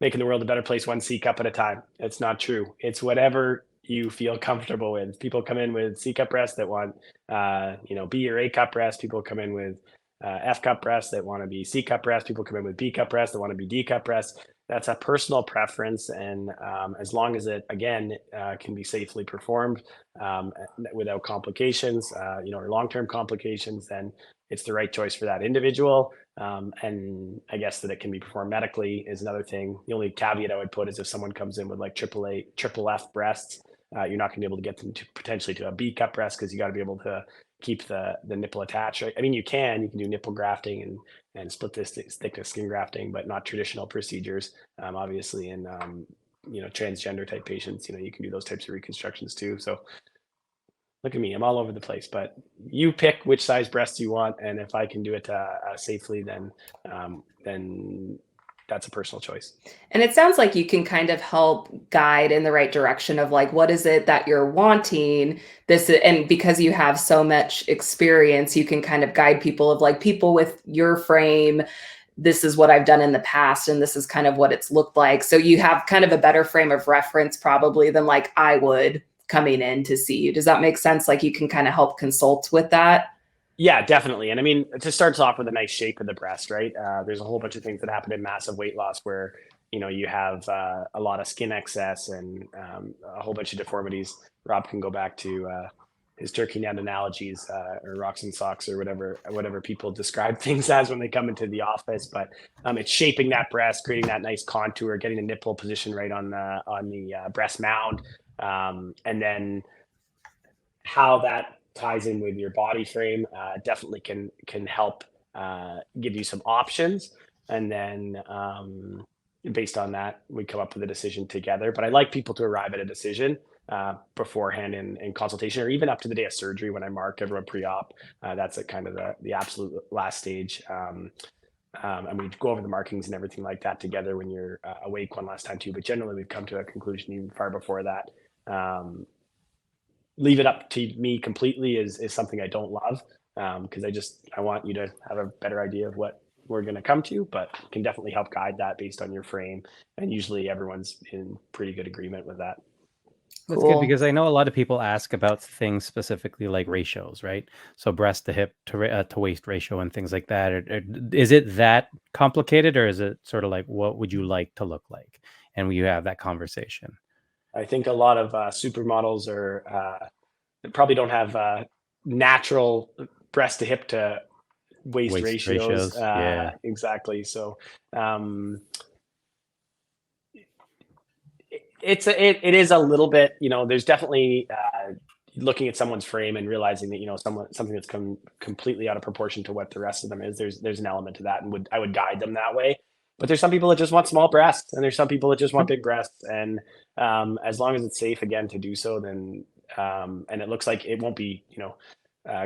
making the world a better place 1 C cup at a time. It's not true. It's whatever you feel comfortable with. People come in with C cup breasts that want, B or A cup breasts. People come in with F cup breasts that want to be C cup breasts. People come in with B cup breasts that want to be D cup breasts. That's a personal preference. And as long as it, again, can be safely performed without complications, or long-term complications, then it's the right choice for that individual. And I guess that it can be performed medically is another thing. The only caveat I would put is if someone comes in with like triple F breasts, you're not going to be able to get them to potentially to a B cup breast, because you got to be able to keep the nipple attached. Right? I mean, you can do nipple grafting and split this thickness skin grafting, but not traditional procedures. Obviously, in transgender type patients, you can do those types of reconstructions too. So look at me, I'm all over the place, but you pick which size breasts you want, and if I can do it safely, then that's a personal choice. And it sounds like you can kind of help guide in the right direction of like, what is it that you're wanting? And because you have so much experience, you can kind of guide people of like, people with your frame, this is what I've done in the past, and this is kind of what it's looked like. So you have kind of a better frame of reference probably than like I would coming in to see you. Does that make sense? Like you can kind of help consult with that? Yeah, definitely. And I mean, it just starts off with a nice shape of the breast, right? There's a whole bunch of things that happen in massive weight loss where, you have a lot of skin excess and a whole bunch of deformities. Rob can go back to his turkey net analogies or rocks and socks or whatever people describe things as when they come into the office. But it's shaping that breast, creating that nice contour, getting the nipple position right on the breast mound, and then how that ties in with your body frame definitely can help give you some options, and then based on that we come up with a decision together. But I like people to arrive at a decision beforehand in consultation, or even up to the day of surgery when I mark everyone pre-op. That's kind of the absolute last stage, and we go over the markings and everything like that together when you're awake one last time too. But generally we've come to a conclusion even far before that. Leave it up to me completely is something I don't love, because I want you to have a better idea of what we're going to come to, but can definitely help guide that based on your frame. And usually everyone's in pretty good agreement with that. That's good, because I know a lot of people ask about things specifically like ratios, right? So breast to hip to waist ratio and things like that. Is it that complicated, or is it sort of like, what would you like to look like? And you have that conversation. I think a lot of supermodels probably don't have natural breast to hip to waist ratios. Yeah, exactly. So it is a little bit, there's definitely looking at someone's frame and realizing that, something that's completely out of proportion to what the rest of them is. There's an element to that, and I would guide them that way. But there's some people that just want small breasts, and there's some people that just want big breasts. And as long as it's safe again to do so, then and it looks like it won't be,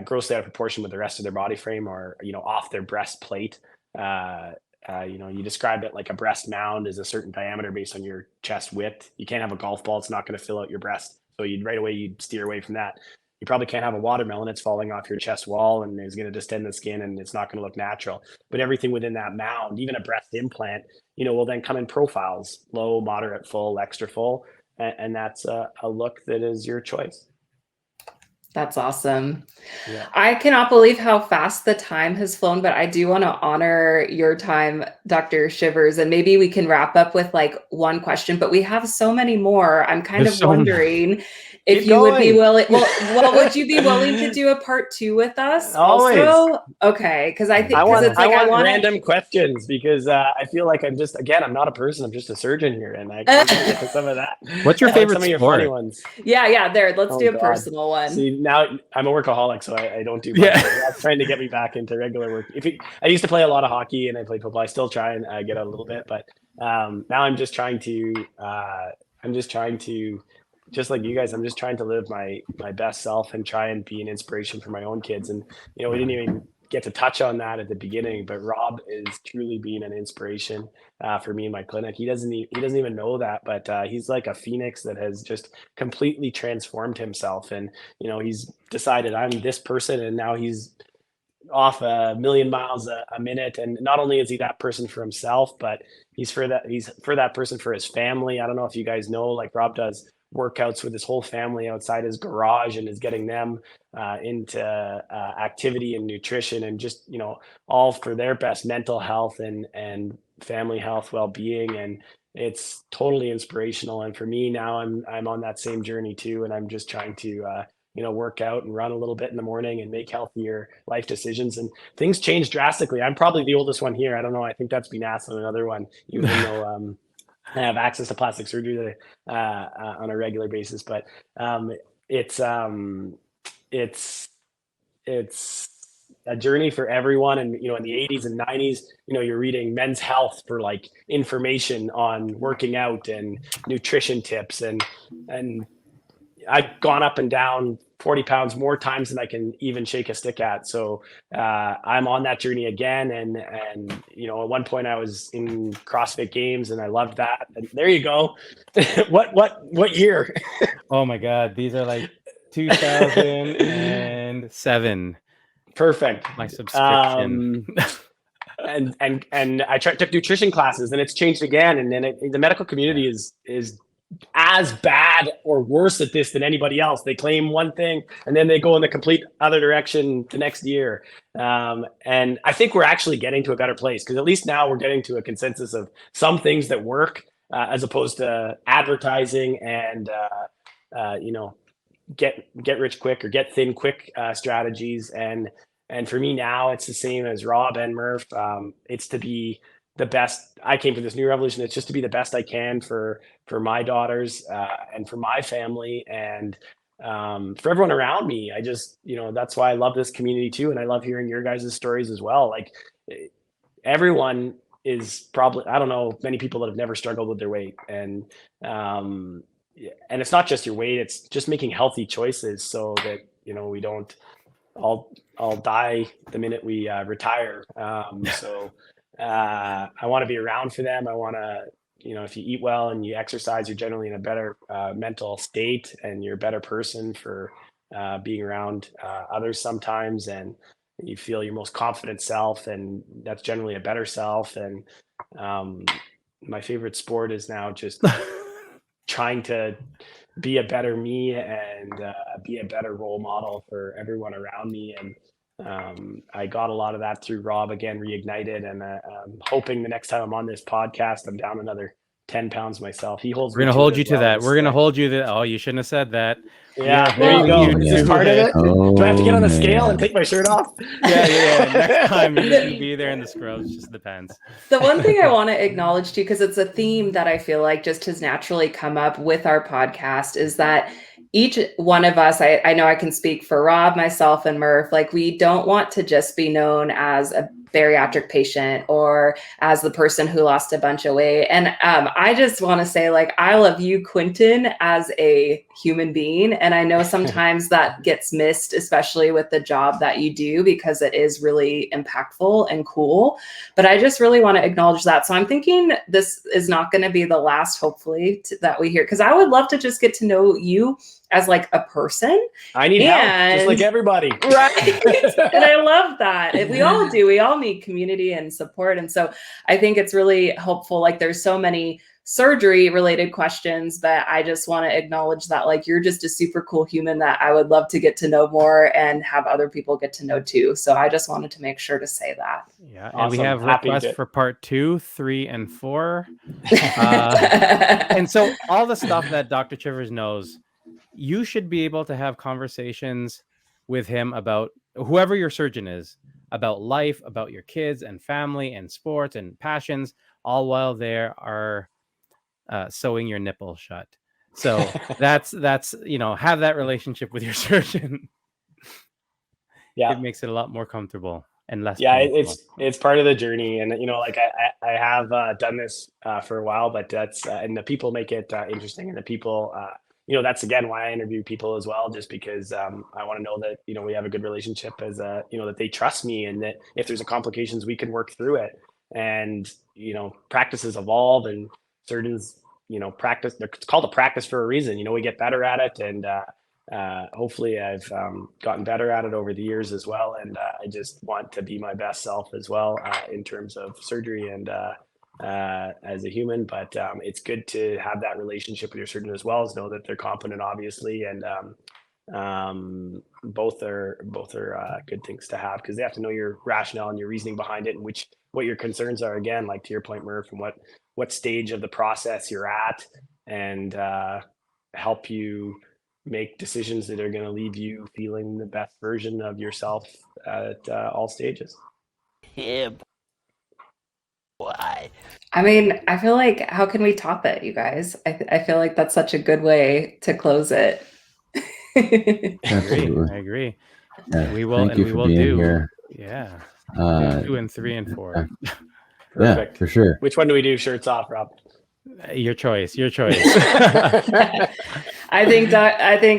grossly out of proportion with the rest of their body frame, or, off their breast plate. You described it like a breast mound is a certain diameter based on your chest width. You can't have a golf ball. It's not going to fill out your breast. So you'd steer away from that. You probably can't have a watermelon. It's falling off your chest wall and is going to distend the skin, and it's not going to look natural. But everything within that mound, even a breast implant, will then come in profiles: low, moderate, full, extra full. And that's a look that is your choice. That's awesome. Yeah. I cannot believe how fast the time has flown, but I do want to honor your time, Dr. Chivers, and maybe we can wrap up with like one question, but we have so many more. I'm kind of wondering if you would be willing. Well, would you be willing to do a part 2 with us? Always. Also? Okay, because I think I want random questions, because I feel like I'm not a person. I'm just a surgeon here, and I can get to some of that. What's your favorite some of your sport? funny ones? Yeah. There, let's do a personal one. See, now I'm a workaholic, so I don't do. That's trying to get me back into regular work. I used to play a lot of hockey and I played football. I still try and get out a little bit, but now I'm just trying to. Just like you guys, I'm just trying to live my best self and try and be an inspiration for my own kids. And we didn't even get to touch on that at the beginning, but Rob is truly being an inspiration for me in my clinic. He doesn't even know that, but he's like a phoenix that has just completely transformed himself. And he's decided, I'm this person, and now he's off 1,000,000 miles a minute. And not only is he that person for himself, but he's for that person for his family. I don't know if you guys know, like Rob does workouts with his whole family outside his garage, and is getting them into activity and nutrition, and just all for their best mental health and family health, well-being. And it's totally inspirational. And for me now, I'm on that same journey too, and I'm just trying to work out and run a little bit in the morning and make healthier life decisions. And things change drastically. I'm probably the oldest one here. I don't know. I think that's been asked on another one, even though I have access to plastic surgery on a regular basis. But it's a journey for everyone. And in the 80s and 90s, you're reading Men's Health for like information on working out and nutrition tips, and I've gone up and down 40 pounds more times than I can even shake a stick at. So I'm on that journey again. And at one point I was in CrossFit Games, and I loved that. And there you go. What year? Oh my God. These are like 2007. Perfect. My subscription. And I took nutrition classes, and it's changed again. And then the medical community is as bad or worse at this than anybody else. They claim one thing and then they go in the complete other direction the next year. And I think we're actually getting to a better place, because at least now we're getting to a consensus of some things that work, as opposed to advertising and, get rich quick or get thin quick strategies. And for me now, it's the same as Rob and Murph. It's to be the best. I came to this new revolution. It's just to be the best I can for my daughters and for my family and for everyone around me. I just, that's why I love this community too. And I love hearing your guys' stories as well. Like, everyone is probably, I don't know, many people that have never struggled with their weight. And it's not just your weight, it's just making healthy choices so that, we don't all die the minute we retire. So I want to be around for them. I want to, if you eat well and you exercise, you're generally in a better mental state, and you're a better person for being around others sometimes, and you feel your most confident self, and that's generally a better self. And my favorite sport is now just trying to be a better me and be a better role model for everyone around me. And I got a lot of that through Rob, again, reignited. And I'm hoping the next time I'm on this podcast, I'm down another 10 pounds myself. We're going to hold you to that. We're going to hold you to, oh, you shouldn't have said that. Yeah, there you go. Is this part of it? Do I have to get on the scale and take my shirt off? Yeah. Next time you're going to be there in the scrubs. Just depends. The one thing I want to acknowledge too, because it's a theme that I feel like just has naturally come up with our podcast, is that each one of us, I know I can speak for Rob, myself, and Murph, like, we don't want to just be known as a bariatric patient or as the person who lost a bunch of weight. And I just want to say, like, I love you, Quinton, as a human being. And I know sometimes that gets missed, especially with the job that you do, because it is really impactful and cool. But I just really want to acknowledge that. So I'm thinking this is not going to be the last, hopefully, that we hear, because I would love to just get to know you as like a person. I need help, just like everybody. Right. And I love that. We all do. We all need community and support. And so I think it's really helpful. Like, there's so many surgery related questions, but I just want to acknowledge that, like, you're just a super cool human that I would love to get to know more and have other people get to know too. So I just wanted to make sure to say that. Yeah. And we have requests for part 2, 3, and 4. And so all the stuff that Dr. Chivers knows, you should be able to have conversations with him about whoever your surgeon is, about life, about your kids and family and sports and passions, all while they are sewing your nipple shut. So that's have that relationship with your surgeon. Yeah, it makes it a lot more comfortable and less. Yeah, it's part of the journey, and like I have done this for a while, but that's and the people make it interesting, and the people. That's again why I interview people as well, just because I want to know that, we have a good relationship, as that they trust me, and that if there's a complications, we can work through it. And, practices evolve, and surgeons, practice, it's called a practice for a reason. We get better at it. And hopefully I've gotten better at it over the years as well. And I just want to be my best self as well in terms of surgery and as a human. But it's good to have that relationship with your surgeon as well, as know that they're competent, obviously. And both are good things to have, because they have to know your rationale and your reasoning behind it, and what your concerns are, again, like to your point, Murph, and what stage of the process you're at, and help you make decisions that are going to leave you feeling the best version of yourself at all stages. Yeah. Why? I mean, I feel like, how can we top it, you guys? I feel like that's such a good way to close it. I agree. Yeah, we will, thank you we for will being do. Here. Yeah. 2 and 3 and 4. Perfect. Yeah, for sure. Which one do we do? Shirts off, Rob? Your choice. I think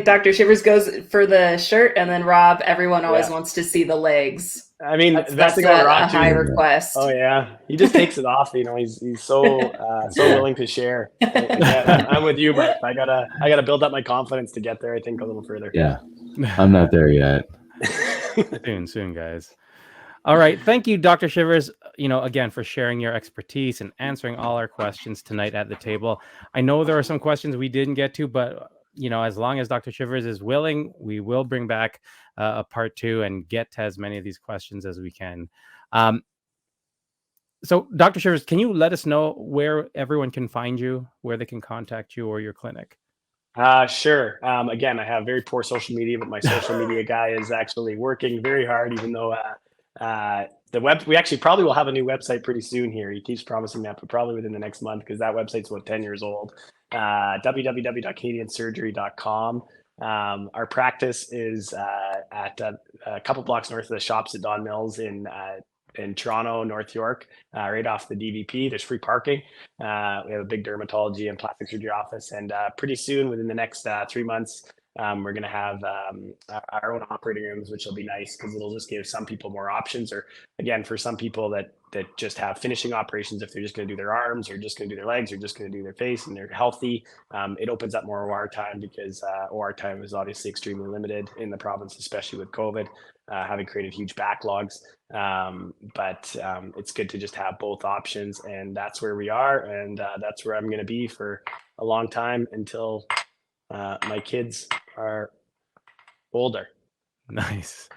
Dr. Chivers goes for the shirt, and then Rob, everyone always wants to see the legs. I mean, that's a high request. Oh yeah, he just takes it off. He's so willing to share. I'm with you, but I gotta build up my confidence to get there. I think a little further. Yeah, I'm not there yet. Soon, guys. All right, thank you, Dr. Chivers. again, for sharing your expertise and answering all our questions tonight at the table. I know there are some questions we didn't get to, but as long as Dr. Chivers is willing, we will bring back a part 2 and get to as many of these questions as we can. So Dr. Chivers, can you let us know where everyone can find you, where they can contact you or your clinic? Sure. Again, I have very poor social media, but my social media guy is actually working very hard, even though we actually probably will have a new website pretty soon here. He keeps promising that, but probably within the next month, because that website's about 10 years old. www.canadiansurgery.com. Our practice is at a couple blocks north of the shops at Don Mills in Toronto, North York, right off the DVP. There's free parking. We have a big dermatology and plastic surgery office, and pretty soon, within the next 3 months, we're going to have our own operating rooms, which will be nice because it'll just give some people more options. Or again, for some people that just have finishing operations, if they're just going to do their arms or just going to do their legs or just going to do their face and they're healthy, it opens up more OR time, because OR time is obviously extremely limited in the province, especially with COVID, having created huge backlogs. But it's good to just have both options, and that's where we are, and that's where I'm going to be for a long time until my kids are older. Nice.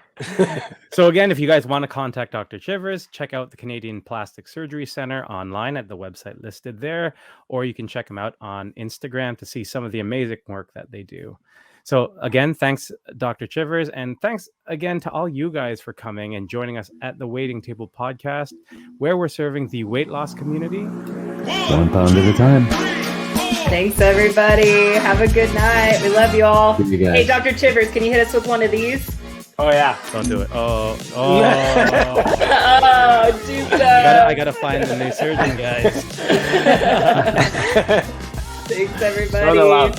So again, if you guys want to contact Dr. Chivers, check out the Canadian Plastic Surgery Center online at the website listed there, or you can check them out on Instagram to see some of the amazing work that they do. So again, thanks, Dr. Chivers, and thanks again to all you guys for coming and joining us at the Waiting Table podcast, where we're serving the weight loss community 1 pound at a time. Thanks, everybody. Have a good night. We love you all. You guys. Hey, Dr. Chivers, can you hit us with one of these? Oh, yeah. Don't do it. Oh. Oh, dude. I gotta find the new surgeon, guys. Thanks, everybody. Throw the love.